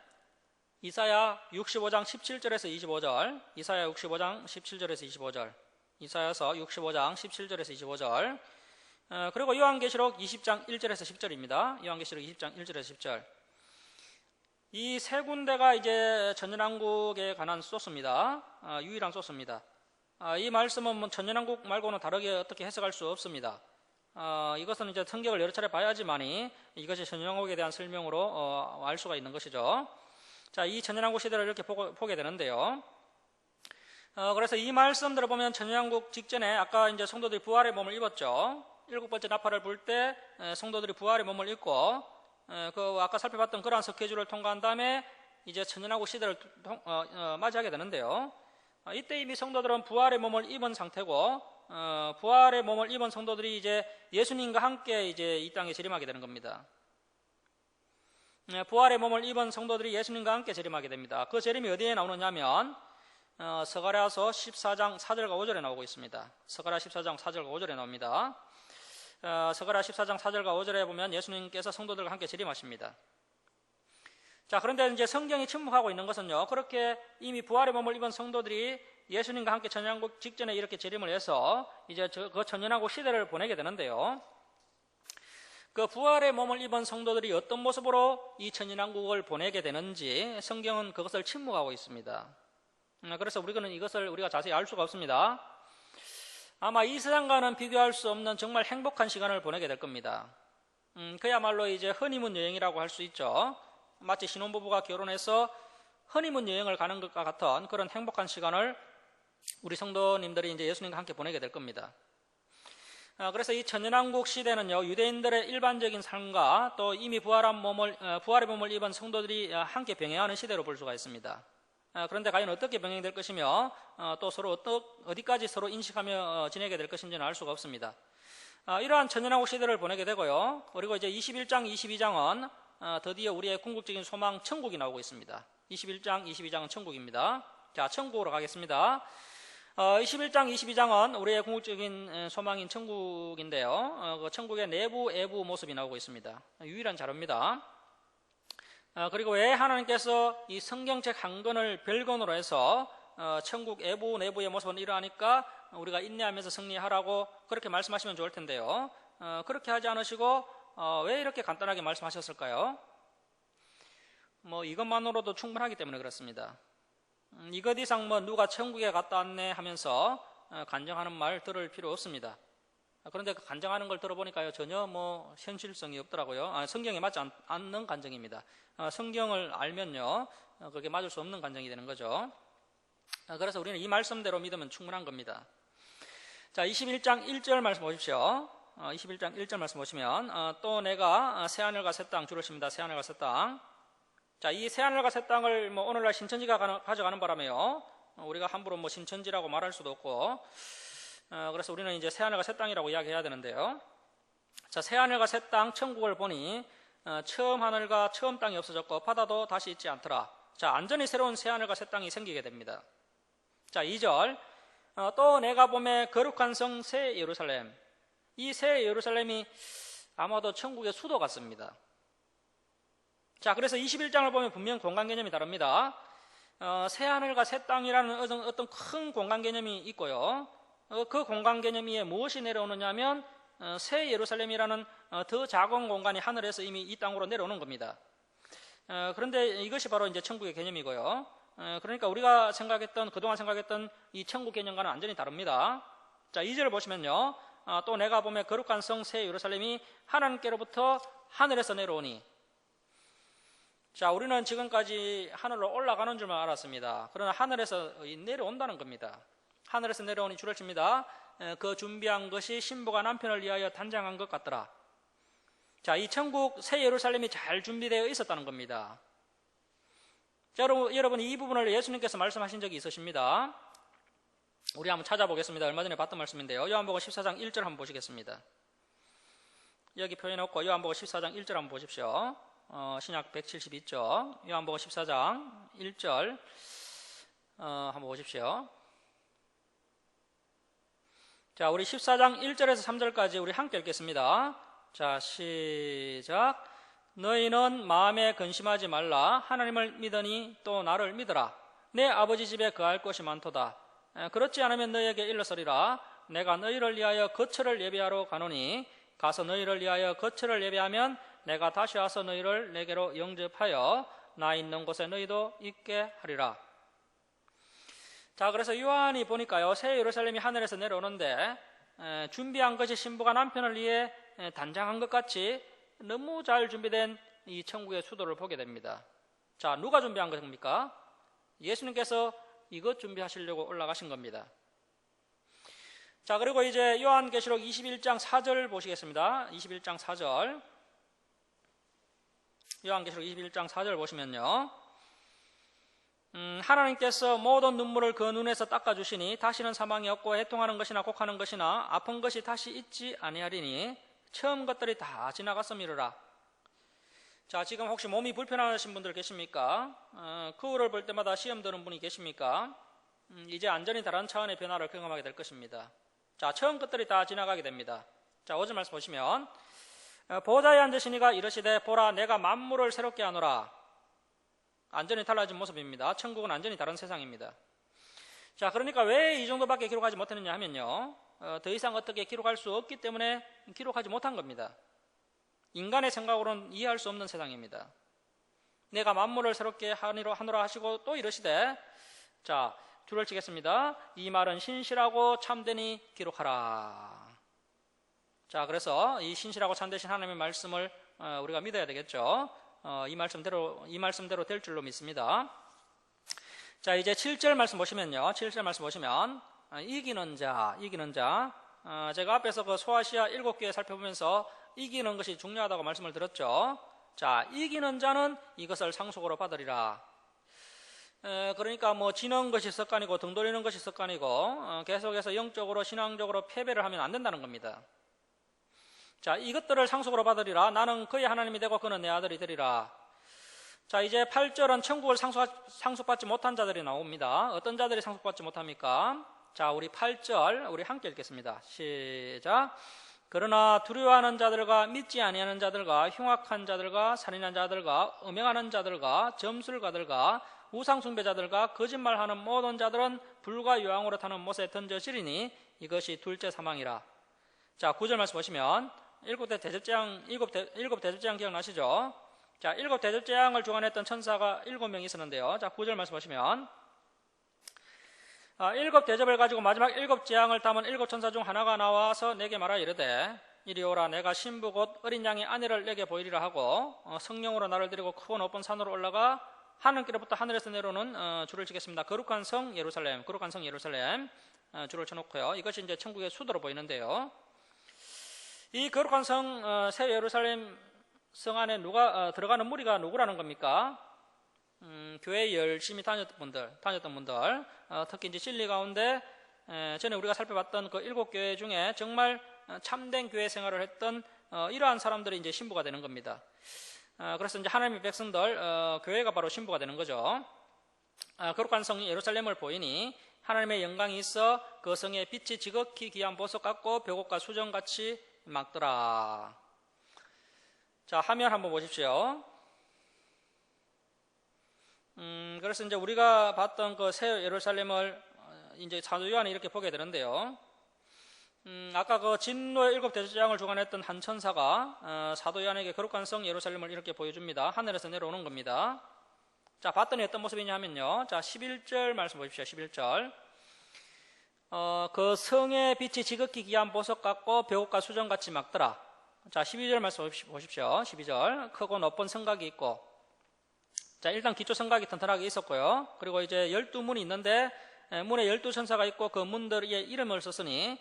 이사야 65장 17절에서 25절, 이사야 65장 17절에서 25절, 이사야서 65장 17절에서 25절, 그리고 요한계시록 20장 1절에서 10절입니다. 요한계시록 20장 1절에서 10절. 이 세 군데가 이제 천연왕국에 관한 소스입니다. 유일한 소스입니다. 이 말씀은 뭐 천연왕국 말고는 다르게 어떻게 해석할 수 없습니다. 이것은 이제 성경을 여러 차례 봐야지만이 이것이 천연왕국에 대한 설명으로 알 수가 있는 것이죠. 자, 이 천연왕국 시대를 이렇게 보게 되는데요. 그래서 이 말씀들을 보면 천연왕국 직전에 아까 이제 성도들이 부활의 몸을 입었죠. 7번째 나팔을 불 때 성도들이 부활의 몸을 입고 그 아까 살펴봤던 그러한 스케줄을 통과한 다음에 이제 천연왕국 시대를 맞이하게 되는데요. 이때 이미 성도들은 부활의 몸을 입은 상태고 부활의 몸을 입은 성도들이 이제 예수님과 함께 이제 이 땅에 재림하게 되는 겁니다. 부활의 몸을 입은 성도들이 예수님과 함께 재림하게 됩니다. 그 재림이 어디에 나오느냐면 스가랴서 14장 4절과 5절에 나오고 있습니다. 스가랴 14장 4절과 5절에 나옵니다. 스가랴 14장 4절과 5절에 보면 예수님께서 성도들과 함께 재림하십니다. 자, 그런데 이제 성경이 침묵하고 있는 것은요, 그렇게 이미 부활의 몸을 입은 성도들이 예수님과 함께 천연왕국 직전에 이렇게 재림을 해서 이제 그 천연왕국 시대를 보내게 되는데요. 그 부활의 몸을 입은 성도들이 어떤 모습으로 이 천연왕국을 보내게 되는지 성경은 그것을 침묵하고 있습니다. 그래서 이것을 우리가 자세히 알 수가 없습니다. 아마 이 세상과는 비교할 수 없는 정말 행복한 시간을 보내게 될 겁니다. 그야말로 이제 허니문 여행이라고 할 수 있죠. 마치 신혼부부가 결혼해서 허니문 여행을 가는 것과 같은 그런 행복한 시간을 우리 성도님들이 이제 예수님과 함께 보내게 될 겁니다. 그래서 이 천연왕국 시대는요, 유대인들의 일반적인 삶과 또 이미 부활의 몸을 입은 성도들이 함께 병행하는 시대로 볼 수가 있습니다. 그런데 과연 어떻게 병행될 것이며 또 서로 어디까지 서로 인식하며 지내게 될 것인지는 알 수가 없습니다. 이러한 천연왕국 시대를 보내게 되고요. 그리고 이제 21장, 22장은 드디어 우리의 궁극적인 소망 천국이 나오고 있습니다. 21장, 22장은 천국입니다. 자, 천국으로 가겠습니다. 21장, 22장은 우리의 궁극적인 소망인 천국인데요. 그 천국의 내부, 외부 모습이 나오고 있습니다. 유일한 자료입니다. 그리고 왜 하나님께서 이 성경책 한 권을 별건으로 해서 천국 외부, 내부의 모습은 이러하니까 우리가 인내하면서 승리하라고 그렇게 말씀하시면 좋을 텐데요. 그렇게 하지 않으시고 왜 이렇게 간단하게 말씀하셨을까요? 뭐 이것만으로도 충분하기 때문에 그렇습니다. 이것 이상 누가 천국에 갔다 왔네 하면서 간증하는 말 들을 필요 없습니다. 그런데 그 간증하는 걸 들어보니까요, 전혀 현실성이 없더라고요. 성경에 맞지 않는 간증입니다. 성경을 알면요, 그게 맞을 수 없는 간증이 되는 거죠. 그래서 우리는 이 말씀대로 믿으면 충분한 겁니다. 자, 21장 1절 말씀 보십시오. 21장 1절 말씀 보시면 또 내가 새하늘과 새 땅, 주를 씁니다. 새하늘과 새 땅. 자, 이 새하늘과 새 땅을 오늘날 신천지가 가져가는 바람에요, 우리가 함부로 신천지라고 말할 수도 없고, 그래서 우리는 이제 새하늘과 새 땅이라고 이야기해야 되는데요. 자, 새하늘과 새 땅, 천국을 보니 처음 하늘과 처음 땅이 없어졌고 바다도 다시 있지 않더라. 자, 완전히 새로운 새하늘과 새 땅이 생기게 됩니다. 자, 2절 또 내가 보매 거룩한 성 새 예루살렘. 이 새 예루살렘이 아마도 천국의 수도 같습니다. 자, 그래서 21장을 보면 분명 공간 개념이 다릅니다. 새하늘과 새 땅이라는 어떤 큰 공간 개념이 있고요. 그 공간 개념 위에 무엇이 내려오느냐 하면 새 예루살렘이라는 더 작은 공간이 하늘에서 이미 이 땅으로 내려오는 겁니다. 그런데 이것이 바로 이제 천국의 개념이고요. 그러니까 우리가 그동안 생각했던 이 천국 개념과는 완전히 다릅니다. 자, 2절을 보시면요, 또 내가 보면 거룩한 성 새 예루살렘이 하나님께로부터 하늘에서 내려오니. 자, 우리는 지금까지 하늘로 올라가는 줄만 알았습니다. 그러나 하늘에서 내려온다는 겁니다. 하늘에서 내려오니 줄을 칩니다. 그 준비한 것이 신부가 남편을 위하여 단장한 것 같더라. 자, 이 천국 새 예루살렘이 잘 준비되어 있었다는 겁니다. 자, 여러분 이 부분을 예수님께서 말씀하신 적이 있으십니다. 우리 한번 찾아보겠습니다. 얼마 전에 봤던 말씀인데요. 요한복음 14장 1절 한번 보시겠습니다. 여기 표현해놓고 요한복음 14장 1절 한번 보십시오. 신약 172쪽 요한복음 14장 1절 한번 보십시오. 자, 우리 14장 1절에서 3절까지 우리 함께 읽겠습니다. 자, 시작. 너희는 마음에 근심하지 말라. 하나님을 믿으니 또 나를 믿으라. 내 아버지 집에 거할 곳이 많도다. 그렇지 않으면 너희에게 일러서리라. 내가 너희를 위하여 거처를 예비하러 가노니 가서 너희를 위하여 거처를 예비하면 내가 다시 와서 너희를 내게로 영접하여 나 있는 곳에 너희도 있게 하리라. 자, 그래서 요한이 보니까요, 새 예루살렘이 하늘에서 내려오는데 준비한 것이 신부가 남편을 위해 단장한 것 같이 너무 잘 준비된 이 천국의 수도를 보게 됩니다. 자, 누가 준비한 겁니까? 예수님께서 이것 준비하시려고 올라가신 겁니다. 자, 그리고 이제 요한계시록 21장 4절 보시겠습니다. 21장 4절. 요한계시록 21장 4절 보시면요. 하나님께서 모든 눈물을 그 눈에서 닦아주시니 다시는 사망이 없고 해통하는 것이나 곡하는 것이나 아픈 것이 다시 있지 아니하리니 처음 것들이 다 지나갔음이로라. 자, 지금 혹시 몸이 불편하신 분들 계십니까? 거울을 볼 때마다 시험 드는 분이 계십니까? 이제 완전히 다른 차원의 변화를 경험하게 될 것입니다. 자, 처음 것들이 다 지나가게 됩니다. 자, 5절 말씀 보시면 보좌에 앉으신 이가 이르시되 보라 내가 만물을 새롭게 하노라. 완전히 달라진 모습입니다. 천국은 완전히 다른 세상입니다. 자, 그러니까 왜 이 정도밖에 기록하지 못했느냐 하면요, 더 이상 어떻게 기록할 수 없기 때문에 기록하지 못한 겁니다. 인간의 생각으로는 이해할 수 없는 세상입니다. 내가 만물을 새롭게 하노라 하시고 또 이르시되, 자, 줄을 치겠습니다. 이 말은 신실하고 참되니 기록하라. 자, 그래서 이 신실하고 참되신 하나님의 말씀을 우리가 믿어야 되겠죠. 이 말씀대로 될 줄로 믿습니다. 자, 이제 7절 말씀 보시면요. 7절 말씀 보시면 이기는 자. 제가 앞에서 그 소아시아 7교회 살펴보면서 이기는 것이 중요하다고 말씀을 드렸죠. 자, 이기는 자는 이것을 상속으로 받으리라. 그러니까 뭐 지는 것이 습관이고 등 돌리는 것이 습관이고 계속해서 영적으로 신앙적으로 패배를 하면 안 된다는 겁니다. 자, 이것들을 상속으로 받으리라. 나는 그의 하나님이 되고 그는 내 아들이 되리라. 자, 이제 8절은 천국을 상속받지 못한 자들이 나옵니다. 어떤 자들이 상속받지 못합니까? 자, 우리 8절 우리 함께 읽겠습니다. 시작. 그러나 두려워하는 자들과 믿지 아니하는 자들과 흉악한 자들과 살인한 자들과 음행하는 자들과 점술가들과 우상숭배자들과 거짓말하는 모든 자들은 불과 요항으로 타는 못에 던져지리니 이것이 둘째 사망이라. 자, 9절 말씀 보시면 일곱 대접재앙 기억나시죠? 자, 일곱 대접재앙을 주관했던 천사가 7명이 있었는데요. 자, 9절 말씀 보시면 일곱 대접을 가지고 마지막 일곱 재앙을 담은 일곱 천사 중 하나가 나와서 내게 말하 이르되 이리 오라. 내가 신부 곧 어린 양의 아내를 내게 보이리라 하고 성령으로 나를 데리고 크고 높은 산으로 올라가 하늘길로부터 하늘에서 내려오는 줄을 치겠습니다. 거룩한 성 예루살렘 줄을 쳐놓고요. 이것이 이제 천국의 수도로 보이는데요. 이 거룩한 성 새 예루살렘 성 안에 들어가는 무리가 누구라는 겁니까? 교회 열심히 다녔던 분들, 특히 이제 진리 가운데 전에 우리가 살펴봤던 그 7교회 중에 정말 참된 교회 생활을 했던 이러한 사람들이 이제 신부가 되는 겁니다. 그래서 이제 하나님의 백성들, 교회가 바로 신부가 되는 거죠. 거룩한 성 예루살렘을 보이니 하나님의 영광이 있어 그 성의 빛이 지극히 귀한 보석 같고 벽옥과 수정같이 막더라. 자, 화면 한번 보십시오. 그래서 이제 우리가 봤던 그 새 예루살렘을 이제 사도 요한이 이렇게 보게 되는데요. 아까 그 진노의 7대접재앙을 주관했던 한 천사가 사도 요한에게 거룩한 성 예루살렘을 이렇게 보여줍니다. 하늘에서 내려오는 겁니다. 자, 봤더니 어떤 모습이냐 하면요. 자, 11절 말씀 보십시오. 11절. 그 성의 빛이 지극히 귀한 보석 같고 벽옥과 수정같이 막더라. 자, 12절 말씀 보십시오. 12절. 크고 높은 성곽이 있고 자, 일단 기초 성곽이 튼튼하게 있었고요. 그리고 이제 12문이 있는데 문에 12천사가 있고 그 문들의 이름을 썼으니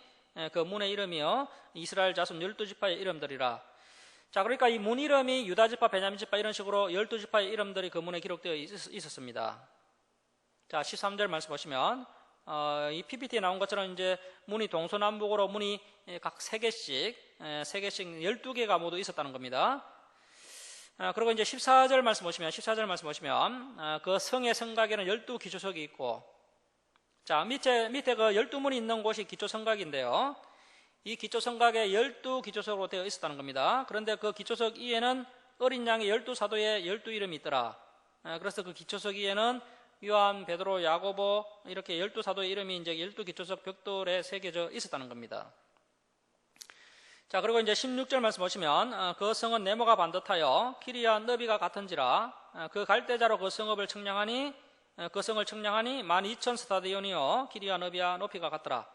그 문의 이름이요 이스라엘 자손 12지파의 이름들이라. 자, 그러니까 이 문 이름이 유다지파, 베냐민지파 이런 식으로 12지파의 이름들이 그 문에 기록되어 있었습니다. 자, 13절 말씀 보시면 이 PPT에 나온 것처럼 이제 문이 동서남북으로 문이 각 3개씩 12개가 모두 있었다는 겁니다. 그리고 이제 14절 말씀 보시면 그 성의 성곽에는 12기초석이 있고, 자, 밑에 그 12문이 있는 곳이 기초성곽인데요. 이 기초성곽에 12기초석으로 되어 있었다는 겁니다. 그런데 그 기초석 위에는 어린 양의 12사도의 12이름이 있더라. 그래서 그 기초석 위에는 요한, 베드로, 야고보 이렇게 12사도의 이름이 이제 12기초석 벽돌에 새겨져 있었다는 겁니다. 자, 그리고 이제 16절 말씀 보시면 그 성은 네모가 반듯하여 길이와 너비가 같은지라. 그 갈대자로 그 성읍을 측량하니 그 성을 측량하니 12,000스타디온이요 길이와 너비와 높이가 같더라.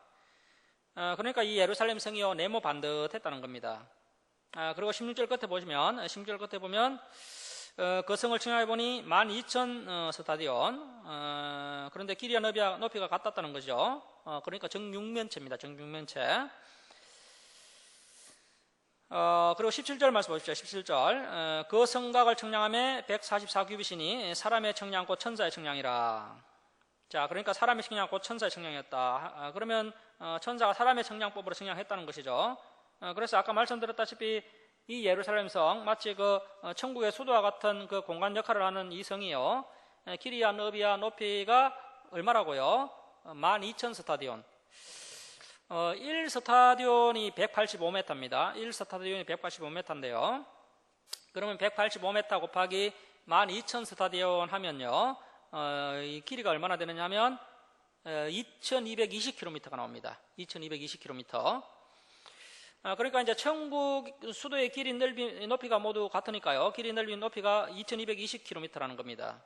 그러니까 이 예루살렘 성이요 네모 반듯했다는 겁니다. 그리고 16절 끝에 보면 그 성을 측량해 보니 12,000스타디온. 그런데 길이와 너비와 높이가 같았다는 거죠. 그러니까 정육면체입니다. 정육면체. 그리고 17절 말씀 보십시오. 17절. 그 성곽을 측량함에 144규빗이니 사람의 측량고 천사의 측량이라. 자, 그러니까 사람의 측량고 천사의 측량이었다. 그러면 천사가 사람의 측량법으로 측량했다는 것이죠. 그래서 아까 말씀드렸다시피 이 예루살렘 성 마치 그 천국의 수도와 같은 그 공간 역할을 하는 이 성이요 길이와 너비와 높이가 얼마라고요? 12,000스타디온. 1스타디온이 185m입니다. 1스타디온이 185m인데요. 그러면 185m 곱하기 12,000스타디온 하면요, 이 길이가 얼마나 되느냐 하면 2220km가 나옵니다. 2220km. 그러니까 이제 천국 수도의 길이, 넓이, 높이가 모두 같으니까요. 길이, 넓이, 높이가 2220km라는 겁니다.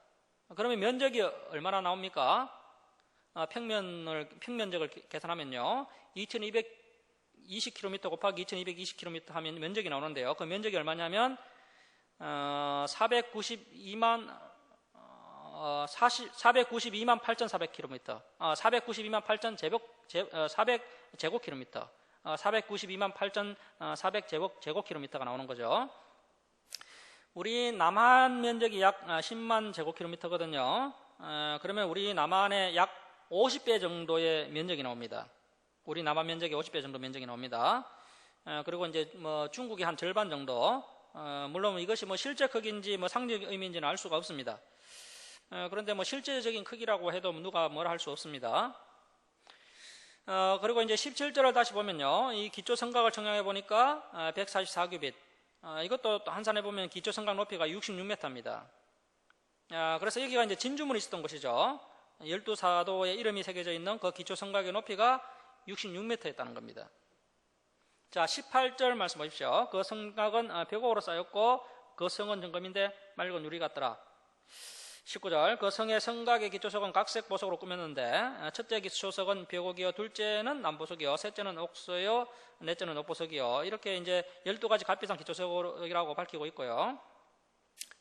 그러면 면적이 얼마나 나옵니까? 평면적을 계산하면요. 2220km 곱하기 2220km 하면 면적이 나오는데요. 그 면적이 얼마냐면 492만 8,400km, 492만 8천 제곱킬로미터, 492만 8,400 제곱킬로미터가 나오는 거죠. 우리 남한 면적이 약 10만 제곱킬로미터거든요. 그러면 우리 남한의 약 50배 정도의 면적이 나옵니다. 우리 남한 면적의 50배 정도 면적이 나옵니다. 그리고 이제 뭐 중국의 한 절반 정도. 물론 이것이 뭐 실제 크기인지 뭐 상징 의미인지는 알 수가 없습니다. 그런데 뭐 실제적인 크기라고 해도 누가 뭐라 할 수 없습니다. 그리고 이제 17절을 다시 보면요, 이 기초 성곽을 측량해 보니까 144규빗. 이것도 또 한산해 보면 기초 성곽 높이가 66m입니다. 그래서 여기가 이제 진주문이 있었던 곳이죠. 12사도의 이름이 새겨져 있는 그 기초 성곽의 높이가 66m였다는 겁니다. 자, 18절 말씀 보십시오. 그 성곽은 벽옥으로 쌓였고 그 성은 정금인데 맑은 유리 같더라. 19절. 그 성의 성곽의 기초석은 각색 보석으로 꾸몄는데 첫째 기초석은 벽옥이요, 둘째는 남보석이요, 셋째는 옥소요, 넷째는 옥보석이요. 이렇게 이제 12가지 값비싼 기초석이라고 밝히고 있고요.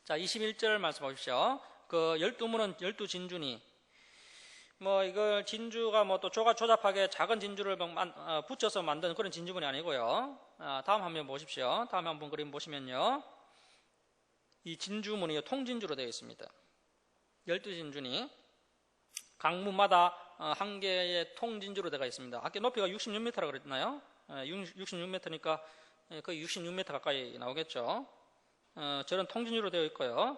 자, 21절 말씀 보십시오. 그 12문은 12진주니, 뭐 이걸 진주가 뭐 또 조잡하게 작은 진주를 붙여서 만든 그런 진주문이 아니고요. 다음 한번 보십시오. 다음 한번 그림 보시면요, 이 진주문이 통진주로 되어 있습니다. 12진주니 각 문마다 한 개의 통진주로 되어 있습니다. 아까 높이가 66m라고 그랬나요? 66m니까 거의 66m 가까이 나오겠죠. 저런 통진주로 되어 있고요.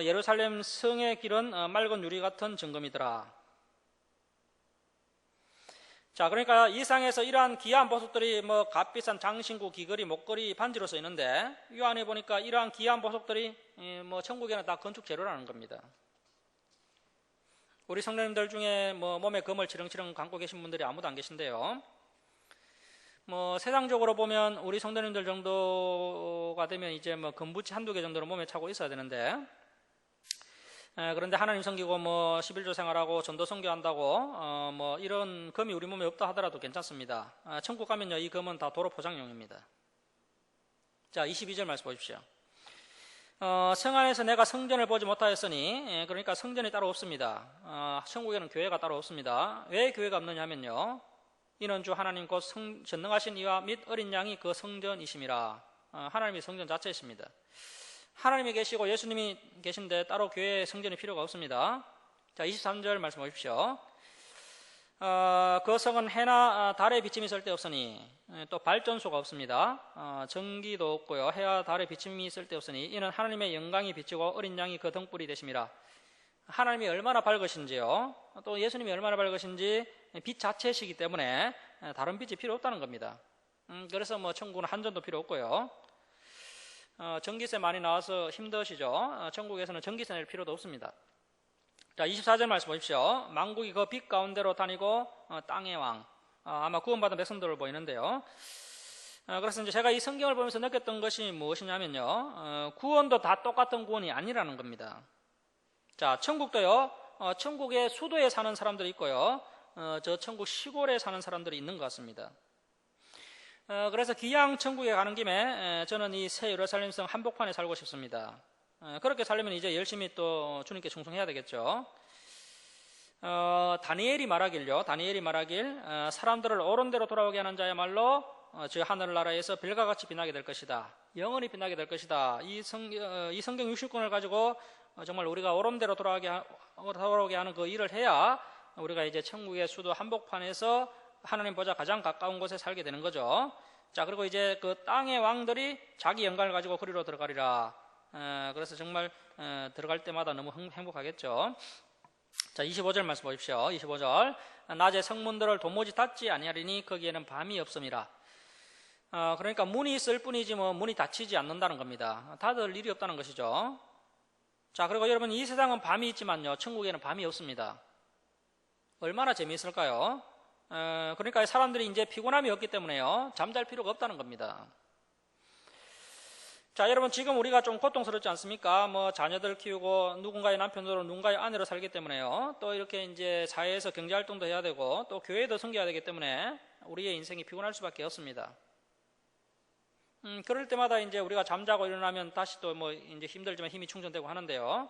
예루살렘 성의 길은 맑은 유리 같은 정금이더라. 자, 그러니까 이 상에서 이러한 귀한 보석들이 뭐 값비싼 장신구, 귀걸이, 목걸이, 반지로서 있는데 이 안에 보니까 이러한 귀한 보석들이 뭐 천국에는 다 건축 재료라는 겁니다. 우리 성도님들 중에 뭐 몸에 금을 치렁치렁 감고 계신 분들이 아무도 안 계신데요. 뭐 세상적으로 보면 우리 성도님들 정도가 되면 이제 뭐 금부치 한두 개 정도는 몸에 차고 있어야 되는데, 그런데 하나님 섬기고 뭐 11조 생활하고 전도 선교한다고 뭐 이런 금이 우리 몸에 없다 하더라도 괜찮습니다. 천국 가면요, 이 금은 다 도로 포장용입니다. 자, 22절 말씀 보십시오. 성 안에서 내가 성전을 보지 못하였으니, 그러니까 성전이 따로 없습니다. 천국에는 교회가 따로 없습니다. 왜 교회가 없느냐 하면요, 이는 주 하나님 곧 전능하신 이와 및 어린 양이 그 성전이심이라. 하나님이 성전 자체이십니다. 하나님이 계시고 예수님이 계신데 따로 교회에 성전이 필요가 없습니다. 자, 23절 말씀 보십시오. 그 성은 해나 달의 비침이 쓸데없으니, 또 발전소가 없습니다. 전기도 없고요, 해와 달의 비침이 쓸데없으니 이는 하나님의 영광이 비치고 어린 양이 그 등불이 되심이라. 하나님이 얼마나 밝으신지요, 또 예수님이 얼마나 밝으신지 빛 자체이시기 때문에 다른 빛이 필요 없다는 겁니다. 그래서 뭐 천국은 한전도 필요 없고요, 전기세 많이 나와서 힘드시죠. 천국에서는 전기세 낼 필요도 없습니다. 자, 24절 말씀 보십시오. 만국이 그 빛 가운데로 다니고 땅의 왕, 아마 구원받은 백성들을 보이는데요. 그래서 이제 제가 이 성경을 보면서 느꼈던 것이 무엇이냐면요, 구원도 다 똑같은 구원이 아니라는 겁니다. 자, 천국도요, 천국의 수도에 사는 사람들이 있고요, 저 천국 시골에 사는 사람들이 있는 것 같습니다. 그래서 기왕 천국에 가는 김에 저는 이 새 예루살렘성 한복판에 살고 싶습니다. 그렇게 살려면 이제 열심히 또 주님께 충성해야 되겠죠. 다니엘이 말하길 사람들을 옳은 대로 돌아오게 하는 자야말로 저 하늘나라에서 별과 같이 빛나게 될 것이다. 영원히 빛나게 될 것이다. 이 성경 60권을 가지고 정말 우리가 옳은 대로 돌아오게 하는 그 일을 해야 우리가 이제 천국의 수도 한복판에서 하나님 보좌 가장 가까운 곳에 살게 되는 거죠. 자, 그리고 이제 그 땅의 왕들이 자기 영광을 가지고 그리로 들어가리라. 그래서 정말 들어갈 때마다 너무 행복하겠죠. 자, 25절 말씀 보십시오. 25절. 낮에 성문들을 도무지 닫지 아니하리니 거기에는 밤이 없음이라. 그러니까 문이 있을 뿐이지 뭐 문이 닫히지 않는다는 겁니다. 닫을 일이 없다는 것이죠. 자, 그리고 여러분, 이 세상은 밤이 있지만요, 천국에는 밤이 없습니다. 얼마나 재미있을까요? 그러니까 사람들이 이제 피곤함이 없기 때문에요, 잠잘 필요가 없다는 겁니다. 자, 여러분, 지금 우리가 좀 고통스럽지 않습니까? 뭐 자녀들 키우고 누군가의 남편으로 누군가의 아내로 살기 때문에요, 또 이렇게 이제 사회에서 경제활동도 해야 되고 또 교회도 섬겨야 되기 때문에 우리의 인생이 피곤할 수밖에 없습니다. 그럴 때마다 이제 우리가 잠자고 일어나면 다시 또 뭐 이제 힘들지만 힘이 충전되고 하는데요.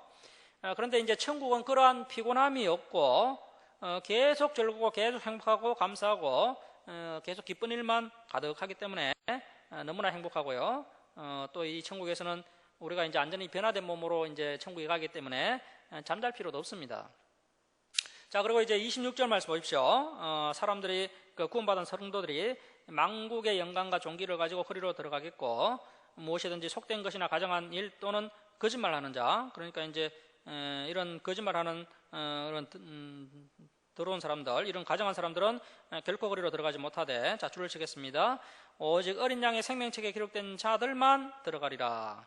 그런데 이제 천국은 그러한 피곤함이 없고 계속 즐겁고 계속 행복하고 감사하고 계속 기쁜 일만 가득하기 때문에 너무나 행복하고요. 또 이 천국에서는 우리가 이제 완전히 변화된 몸으로 이제 천국에 가기 때문에 잠잘 필요도 없습니다. 자, 그리고 이제 26절 말씀 보십시오. 사람들이, 그 구원받은 성도들이 만국의 영광과 존귀를 가지고 그리로 들어가겠고, 무엇이든지 속된 것이나 가정한 일 또는 거짓말하는 자, 그러니까 이제 이런 거짓말하는 이런 더러운 사람들, 이런 가정한 사람들은 결코 그리로 들어가지 못하되, 자, 줄을 치겠습니다. 오직 어린 양의 생명책에 기록된 자들만 들어가리라.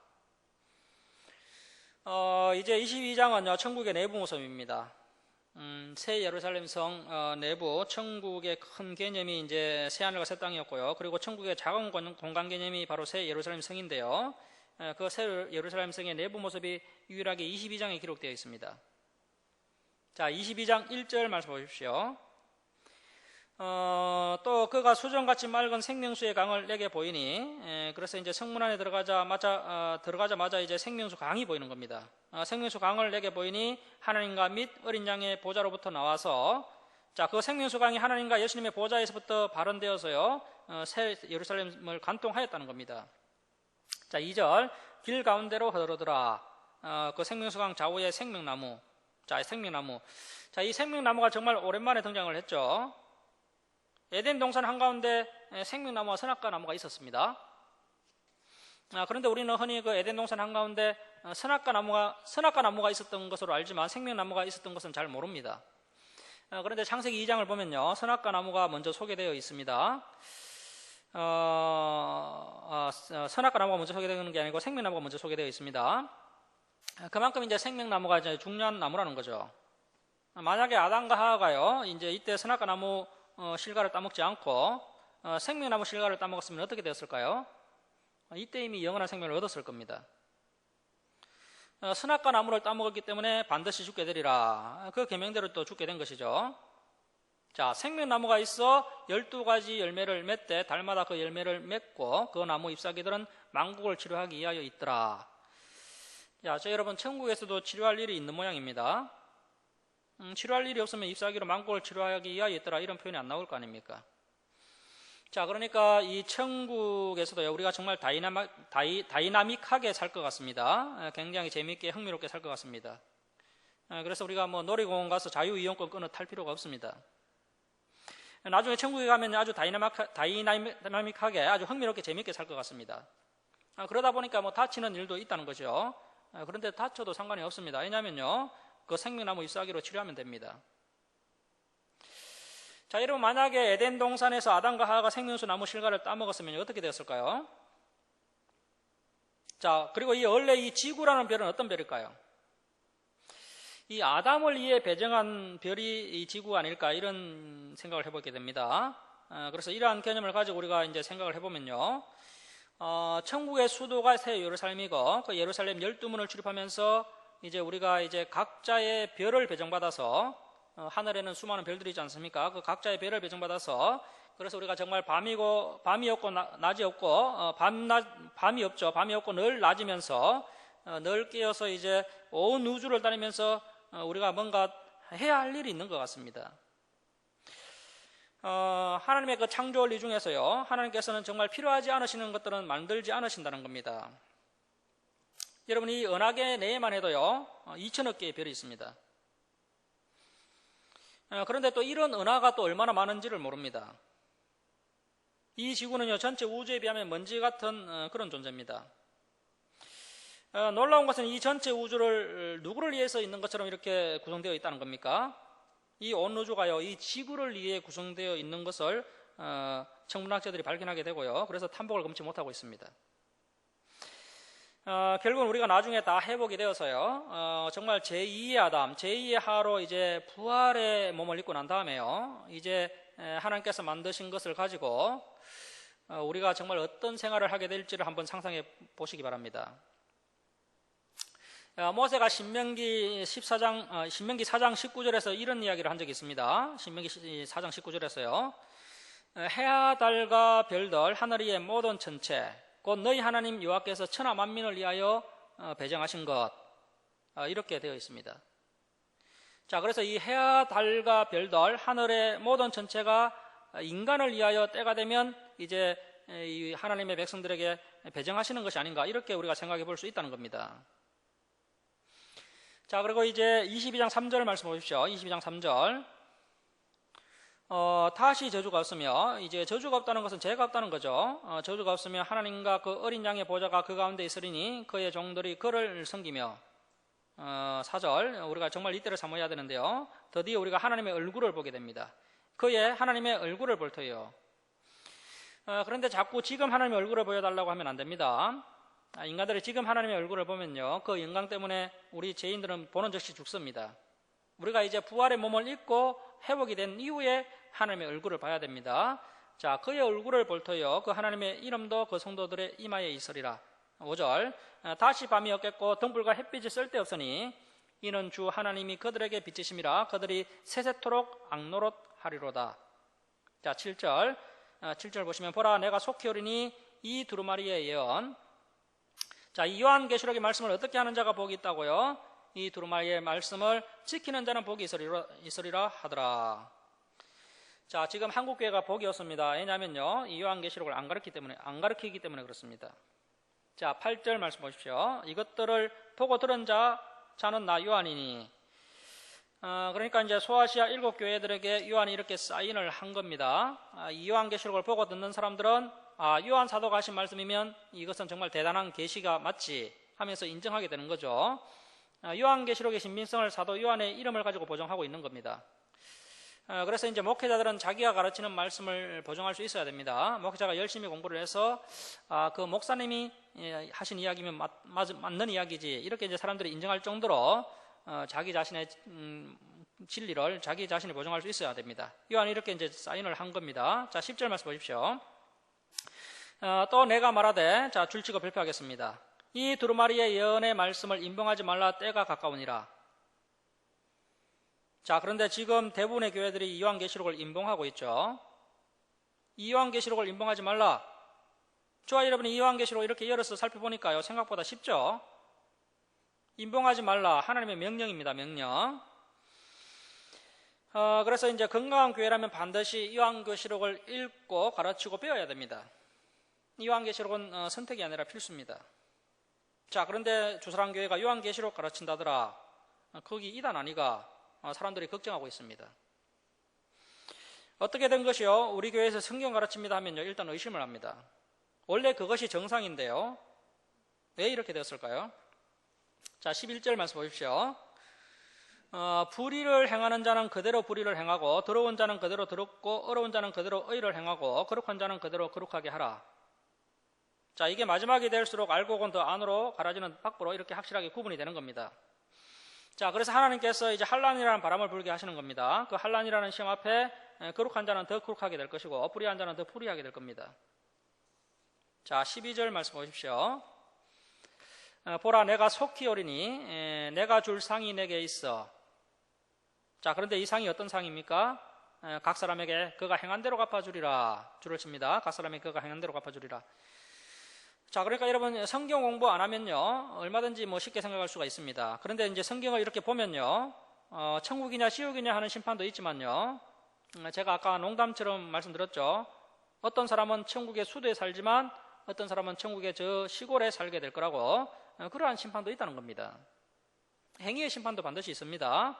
이제 22장은요, 천국의 내부 모습입니다. 새 예루살렘 성 내부 천국의 큰 개념이 이제 새 하늘과 새 땅이었고요. 그리고 천국의 작은 공간 개념이 바로 새 예루살렘 성인데요. 그 새 예루살렘 성의 내부 모습이 유일하게 22장에 기록되어 있습니다. 자, 22장 1절 말씀 보십시오. 또 그가 수정같이 맑은 생명수의 강을 내게 보이니, 그래서 이제 성문 안에 들어가자마자 이제 생명수 강이 보이는 겁니다. 생명수 강을 내게 보이니 하나님과 및 어린 양의 보좌로부터 나와서, 자, 그 생명수 강이 하나님과 예수님의 보좌에서부터 발원되어서요, 새 예루살렘을 관통하였다는 겁니다. 자, 2절. 길 가운데로 흐르더라. 그 생명수 강 좌우에 생명나무. 자, 생명나무. 자, 이 생명나무가 정말 오랜만에 등장을 했죠. 에덴 동산 한가운데 생명나무와 선악과 나무가 있었습니다. 그런데 우리는 흔히 그 에덴 동산 한가운데 선악과 나무가 있었던 것으로 알지만 생명나무가 있었던 것은 잘 모릅니다. 그런데 창세기 2장을 보면요, 선악과 나무가 먼저 소개되어 있습니다. 선악과 나무가 먼저 소개되는 게 아니고 생명나무가 먼저 소개되어 있습니다. 그만큼 이제 생명나무가 이제 중요한 나무라는 거죠. 만약에 아담과 하와가요, 이제 이때 선악과 나무 실과를 따먹지 않고 생명나무 실과를 따먹었으면 어떻게 되었을까요? 이때 이미 영원한 생명을 얻었을 겁니다. 선악과 나무를 따먹었기 때문에 반드시 죽게 되리라. 그 계명대로 또 죽게 된 것이죠. 자, 생명나무가 있어 12가지 열매를 맺되 달마다 그 열매를 맺고 그 나무 잎사귀들은 만국을 치료하기 위하여 있더라. 야, 여러분 천국에서도 치료할 일이 있는 모양입니다. 치료할 일이 없으면 잎사귀로 만국을 치료하기 위하여 있더라 이런 표현이 안 나올 거 아닙니까? 자, 그러니까 이 천국에서도 우리가 정말 다이나믹하게 살 것 같습니다. 굉장히 재미있게 흥미롭게 살 것 같습니다. 그래서 우리가 뭐 놀이공원 가서 자유이용권 끊어 탈 필요가 없습니다. 나중에 천국에 가면 아주 다이나믹하게 아주 흥미롭게 재미있게 살 것 같습니다. 그러다 보니까 뭐 다치는 일도 있다는 거죠. 그런데 다쳐도 상관이 없습니다. 왜냐하면요, 그 생명나무 잎사귀로 치료하면 됩니다. 자, 여러분 만약에 에덴 동산에서 아담과 하와가 생명수 나무 실과를 따먹었으면 어떻게 되었을까요? 자, 그리고 원래 이 지구라는 별은 어떤 별일까요? 이 아담을 위해 배정한 별이 이 지구가 아닐까 이런 생각을 해보게 됩니다. 그래서 이러한 개념을 가지고 우리가 이제 생각을 해보면요, 천국의 수도가 새 예루살렘이고 그 예루살렘 12문을 출입하면서 이제 우리가 이제 각자의 별을 배정받아서 하늘에는 수많은 별들이 있지 않습니까? 그 각자의 별을 배정받아서 그래서 우리가 정말 밤이 없고 낮이 없고 밤이 없죠. 밤이 없고 늘 낮이면서 늘 깨어서 이제 온 우주를 다니면서 우리가 뭔가 해야 할 일이 있는 것 같습니다. 하나님의 그 창조 원리 중에서요, 하나님께서는 정말 필요하지 않으시는 것들은 만들지 않으신다는 겁니다. 여러분 이 은하계 내에만 해도요 2천억 개의 별이 있습니다. 그런데 또 이런 은하가 또 얼마나 많은지를 모릅니다. 이 지구는요 전체 우주에 비하면 먼지 같은 그런 존재입니다. 놀라운 것은 이 전체 우주를 누구를 위해서 있는 것처럼 이렇게 구성되어 있다는 겁니까? 이 온 우주가요 이 지구를 위해 구성되어 있는 것을 천문학자들이 발견하게 되고요, 그래서 탐복을 금치 못하고 있습니다. 결국은 우리가 나중에 다 회복이 되어서요, 정말 제2의 아담, 제2의 하로 이제 부활의 몸을 입고 난 다음에요, 이제 하나님께서 만드신 것을 가지고 우리가 정말 어떤 생활을 하게 될지를 한번 상상해 보시기 바랍니다. 모세가 신명기 4장 19절에서 이런 이야기를 한 적이 있습니다. 신명기 4장 19절에서요, 해와 달과 별들, 하늘 위의 모든 천체, 곧 너희 하나님 여호와께서 천하 만민을 위하여 배정하신 것, 이렇게 되어 있습니다. 자, 그래서 이 해와 달과 별들, 하늘의 모든 전체가 인간을 위하여 때가 되면 이제 이 하나님의 백성들에게 배정하시는 것이 아닌가, 이렇게 우리가 생각해 볼 수 있다는 겁니다. 자, 그리고 이제 22장 3절 말씀 보십시오. 22장 3절. 다시 저주가 없으며, 이제 저주가 없다는 것은 죄가 없다는 거죠. 저주가 없으며 하나님과 그 어린 양의 보좌가 그 가운데 있으리니 그의 종들이 그를 섬기며, 4절, 우리가 정말 이때를 사모해야 되는데요, 드디어 우리가 하나님의 얼굴을 보게 됩니다. 그의 하나님의 얼굴을 볼 터이요. 그런데 자꾸 지금 하나님의 얼굴을 보여달라고 하면 안 됩니다. 인간들이 지금 하나님의 얼굴을 보면요, 그 영광 때문에 우리 죄인들은 보는 즉시 죽습니다. 우리가 이제 부활의 몸을 입고 회복이 된 이후에 하나님의 얼굴을 봐야 됩니다. 자, 그의 얼굴을 볼 터이요 그 하나님의 이름도 그 성도들의 이마에 있으리라. 5절, 다시 밤이 없겠고 등불과 햇빛이 쓸데없으니 이는 주 하나님이 그들에게 비치심이라 그들이 세세토록 앙노릇하리로다. 자, 7절 보시면 보라 내가 속히 오리니 이 두루마리의 예언. 자, 이 요한계시록의 말씀을 어떻게 하는 자가 복이 있다고요? 이 두루마리의 말씀을 지키는 자는 복이 있으리라 하더라. 자, 지금 한국교회가 복이 없습니다. 왜냐하면요, 이 요한계시록을 안 가르치기 때문에 그렇습니다. 자, 8절 말씀 보십시오. 이것들을 보고 들은 자는 나 요한이니. 그러니까 이제 소아시아 7교회들에게 요한이 이렇게 사인을 한 겁니다. 이 요한계시록을 보고 듣는 사람들은 요한 사도가 하신 말씀이면 이것은 정말 대단한 계시가 맞지 하면서 인정하게 되는 거죠. 요한계시록의 신빙성을 사도 요한의 이름을 가지고 보정하고 있는 겁니다. 그래서 이제 목회자들은 자기가 가르치는 말씀을 보정할 수 있어야 됩니다. 목회자가 열심히 공부를 해서 그 목사님이 하신 이야기면 맞는 이야기지, 이렇게 이제 사람들이 인정할 정도로 자기 자신의 진리를 자기 자신이 보정할 수 있어야 됩니다. 요한이 이렇게 이제 사인을 한 겁니다. 자, 10절 말씀 보십시오. 또 내가 말하되, 자, 줄치고 발표하겠습니다. 이 두루마리의 예언의 말씀을 임봉하지 말라, 때가 가까우니라. 자, 그런데 지금 대부분의 교회들이 이 요한계시록을 임봉하고 있죠. 이 요한계시록을 임봉하지 말라. 저와 여러분이 이 요한계시록 이렇게 열어서 살펴보니까요, 생각보다 쉽죠. 임봉하지 말라. 하나님의 명령입니다. 명령. 그래서 이제 건강한 교회라면 반드시 요한계시록을 읽고 가르치고 배워야 됩니다. 요한계시록은 선택이 아니라 필수입니다. 자, 그런데 주사랑교회가 요한계시록 가르친다더라. 거기 이단 아니가 사람들이 걱정하고 있습니다. 어떻게 된 것이요? 우리 교회에서 성경 가르칩니다 하면요, 일단 의심을 합니다. 원래 그것이 정상인데요. 왜 이렇게 되었을까요? 자, 11절 말씀 보십시오. 불의를 행하는 자는 그대로 불의를 행하고 더러운 자는 그대로 더럽고 어려운 자는 그대로 의를 행하고 거룩한 자는 그대로 거룩하게 하라. 자, 이게 마지막이 될수록 알곡은 더 안으로 가라지는 밖으로 이렇게 확실하게 구분이 되는 겁니다. 자, 그래서 하나님께서 이제 환란이라는 바람을 불게 하시는 겁니다. 그 환란이라는 시험 앞에 거룩한 자는 더 거룩하게 될 것이고 불의한 자는 더 불의하게 될 겁니다. 자, 12절 말씀 보십시오. 보라, 내가 속히 오리니 내가 줄 상이 내게 있어. 자, 그런데 이 상이 어떤 상입니까? 각 사람에게 그가 행한 대로 갚아주리라. 줄을 칩니다. 각 사람에게 그가 행한 대로 갚아주리라. 자, 그러니까 여러분 성경 공부 안 하면요, 얼마든지 쉽게 생각할 수가 있습니다. 그런데 이제 성경을 이렇게 보면요, 천국이냐 지옥이냐 하는 심판도 있지만요, 제가 아까 농담처럼 말씀드렸죠. 어떤 사람은 천국의 수도에 살지만 어떤 사람은 천국의 저 시골에 살게 될 거라고, 그러한 심판도 있다는 겁니다. 행위의 심판도 반드시 있습니다.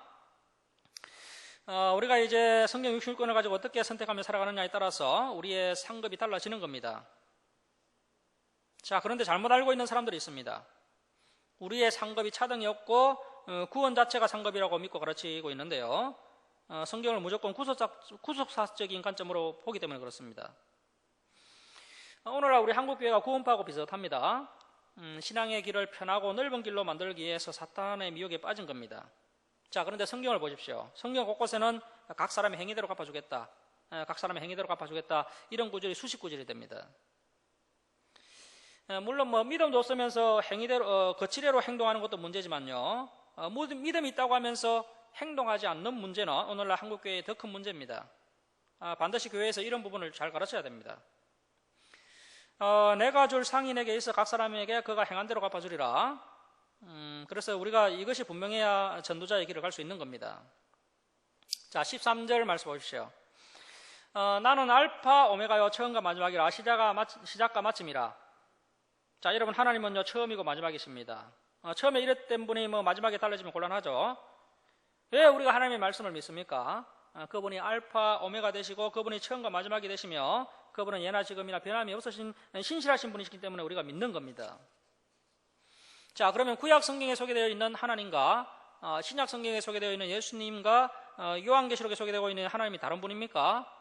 우리가 이제 성경 66권을 가지고 어떻게 선택하며 살아가느냐에 따라서 우리의 상급이 달라지는 겁니다. 자, 그런데 잘못 알고 있는 사람들이 있습니다. 우리의 상급이 차등이 없고 구원 자체가 상급이라고 믿고 가르치고 있는데요, 성경을 무조건 구속사적인 관점으로 보기 때문에 그렇습니다. 오늘날 우리 한국교회가 구원파하고 비슷합니다. 신앙의 길을 편하고 넓은 길로 만들기 위해서 사탄의 미혹에 빠진 겁니다. 자, 그런데 성경을 보십시오. 성경 곳곳에는 각 사람의 행위대로 갚아주겠다, 각 사람의 행위대로 갚아주겠다, 이런 구절이 수십 구절이 됩니다. 물론 믿음도 없으면서 행위대로 거치대로 행동하는 것도 문제지만요, 믿음이 있다고 하면서 행동하지 않는 문제는 오늘날 한국교회의 더 큰 문제입니다. 반드시 교회에서 이런 부분을 잘 가르쳐야 됩니다. 내가 줄 상이 내게 있어 각 사람에게 그가 행한 대로 갚아주리라. 그래서 우리가 이것이 분명해야 전도자의 길을 갈 수 있는 겁니다. 자, 13절 말씀 보십시오. 나는 알파 오메가요 처음과 마지막이라, 시작과 마침이라. 자, 여러분, 하나님은요 처음이고 마지막이십니다. 처음에 이랬던 분이 마지막에 달라지면 곤란하죠. 왜 우리가 하나님의 말씀을 믿습니까? 그분이 알파 오메가 되시고 그분이 처음과 마지막이 되시며 그분은 예나 지금이나 변함이 없으신 신실하신 분이시기 때문에 우리가 믿는 겁니다. 자, 그러면 구약 성경에 소개되어 있는 하나님과 신약 성경에 소개되어 있는 예수님과 요한계시록에 소개되고 있는 하나님이 다른 분입니까?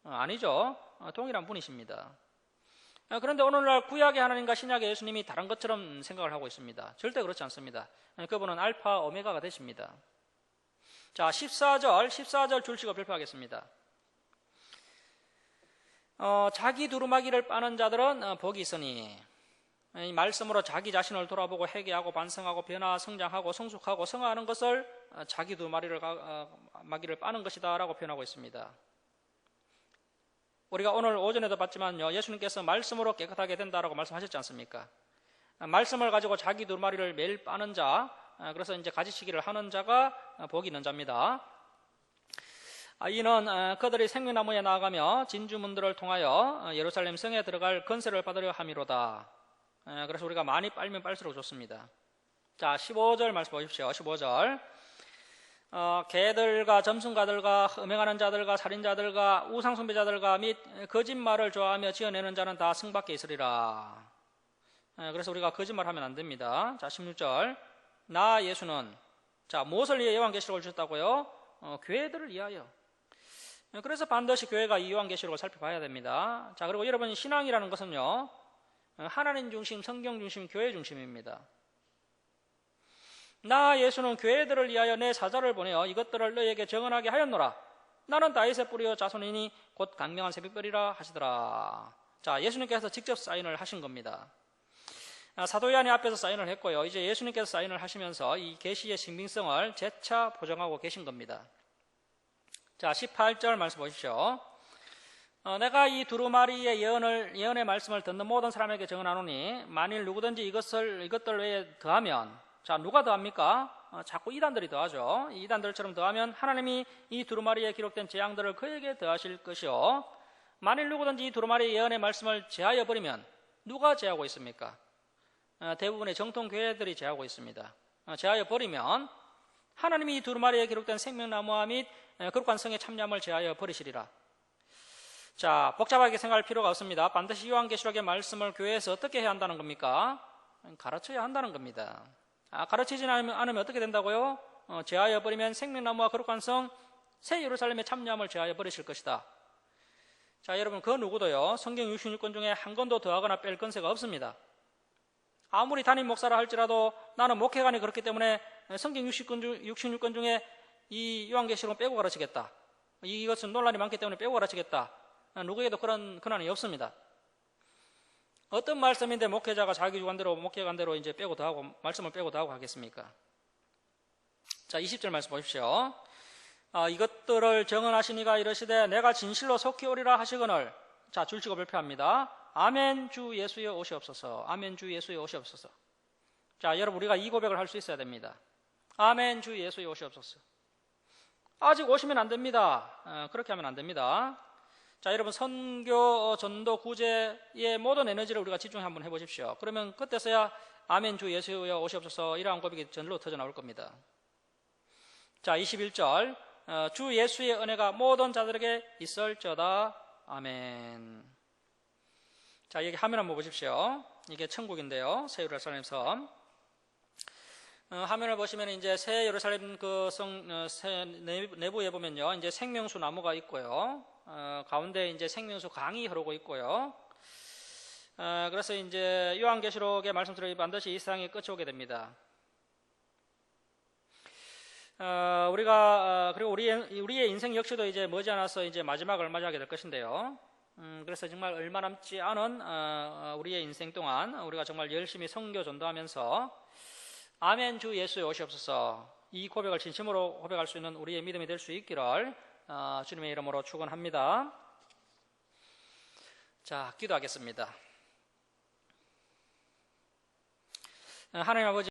아니죠. 동일한 분이십니다. 그런데 오늘날 구약의 하나님과 신약의 예수님이 다른 것처럼 생각을 하고 있습니다. 절대 그렇지 않습니다. 그분은 알파 오메가가 되십니다. 자, 14절 줄치고 발표하겠습니다. 자기 두루마기를 빠는 자들은 복이 있으니, 이 말씀으로 자기 자신을 돌아보고 회개하고 반성하고 변화, 성장하고 성숙하고 성화하는 것을 자기 두루마기를 빠는 것이다 라고 표현하고 있습니다. 우리가 오늘 오전에도 봤지만요, 예수님께서 말씀으로 깨끗하게 된다라고 말씀하셨지 않습니까? 말씀을 가지고 자기 두루마리를 매일 빠는 자, 그래서 이제 가지치기를 하는 자가 복이 있는 자입니다. 이는 그들이 생명나무에 나아가며 진주문들을 통하여 예루살렘 성에 들어갈 건세를 받으려 함이로다. 그래서 우리가 많이 빨면 빨수록 좋습니다. 자, 15절 말씀 보십시오. 15절. 개들과 점순가들과 음행하는 자들과 살인자들과 우상숭배자들과 및 거짓말을 좋아하며 지어내는 자는 다 성 밖에 있으리라. 그래서 우리가 거짓말하면 안 됩니다. 자, 16절. 나 예수는, 자, 무엇을 위해 요한계시록을 주셨다고요? 교회들을 위하여. 그래서 반드시 교회가 이 요한계시록을 살펴봐야 됩니다. 자, 그리고 여러분, 신앙이라는 것은요, 하나님 중심, 성경 중심, 교회 중심입니다. 나 예수는 교회들을 위하여 내 사자를 보내어 이것들을 너희에게 정언하게 하였노라. 나는 다윗의 뿌리요 자손이니 곧 강명한 새벽별이라 하시더라. 자, 예수님께서 직접 사인을 하신 겁니다. 사도 요한이 앞에서 사인을 했고요, 이제 예수님께서 사인을 하시면서 이 계시의 신빙성을 재차 보정하고 계신 겁니다. 자, 18절 말씀 보십시오. 내가 이 두루마리의 예언의 말씀을 듣는 모든 사람에게 정언하노니 만일 누구든지 이것들 외에 더하면 자, 누가 더합니까? 자꾸 이단들이 더하죠. 이 이단들처럼 더하면 하나님이 이 두루마리에 기록된 재앙들을 그에게 더하실 것이요. 만일 누구든지 이 두루마리 예언의 말씀을 제하여 버리면 누가 제하고 있습니까? 대부분의 정통 교회들이 제하고 있습니다. 제하여 버리면 하나님이 이 두루마리에 기록된 생명나무와 및 거룩한 성의 참여함을 제하여 버리시리라. 자, 복잡하게 생각할 필요가 없습니다. 반드시 요한계시록의 말씀을 교회에서 어떻게 해야 한다는 겁니까? 가르쳐야 한다는 겁니다. 가르치지 않으면 어떻게 된다고요? 제하여 버리면 생명나무와 거룩한 성 새 예루살렘의 참여함을 제하여 버리실 것이다. 자, 여러분, 그 누구도요 성경 66권 중에 한 권도 더하거나 뺄 건세가 없습니다. 아무리 담임 목사라 할지라도 나는 목회관이 그렇기 때문에 성경 66권 중에 이 요한계시록은 빼고 가르치겠다. 이것은 논란이 많기 때문에 빼고 가르치겠다. 누구에도 그런 권한이 없습니다. 어떤 말씀인데 목회자가 자기 주관대로 목회관대로 이제 빼고 더하고 말씀을 빼고 더하고 하겠습니까? 자, 20절 말씀 보십시오. 이것들을 정언하시니가 이르시되 내가 진실로 속히 오리라 하시거늘. 자, 줄치고 발표합니다. 아멘 주 예수여 오시옵소서. 아멘 주 예수여 오시옵소서. 자, 여러분, 우리가 이 고백을 할 수 있어야 됩니다. 아멘 주 예수여 오시옵소서. 아직 오시면 안 됩니다. 그렇게 하면 안 됩니다. 자, 여러분, 선교, 전도, 구제의 모든 에너지를 우리가 집중해 한번 해보십시오. 그러면 그때서야 아멘 주 예수여 오시옵소서 이러한 고백이 전로 터져 나올 겁니다. 자, 21절 주 예수의 은혜가 모든 자들에게 있을지어다. 아멘. 자, 여기 화면 한번 보십시오. 이게 천국인데요. 새 예루살렘 섬. 화면을 보시면 이제 새 예루살렘 그 성 내부에 보면요, 이제 생명수 나무가 있고요. 가운데 이제 생명수 강이 흐르고 있고요. 그래서 이제 요한계시록의 말씀대로 반드시 이 세상이 끝이 오게 됩니다. 그리고 우리의 인생 역시도 이제 머지않아서 이제 마지막을 맞이하게 될 것인데요. 그래서 정말 얼마 남지 않은 우리의 인생 동안 우리가 정말 열심히 선교 전도하면서 아멘 주 예수에 오시옵소서 이 고백을 진심으로 고백할 수 있는 우리의 믿음이 될 수 있기를 주님의 이름으로 축원합니다. 자, 기도하겠습니다. 하나님 아버지,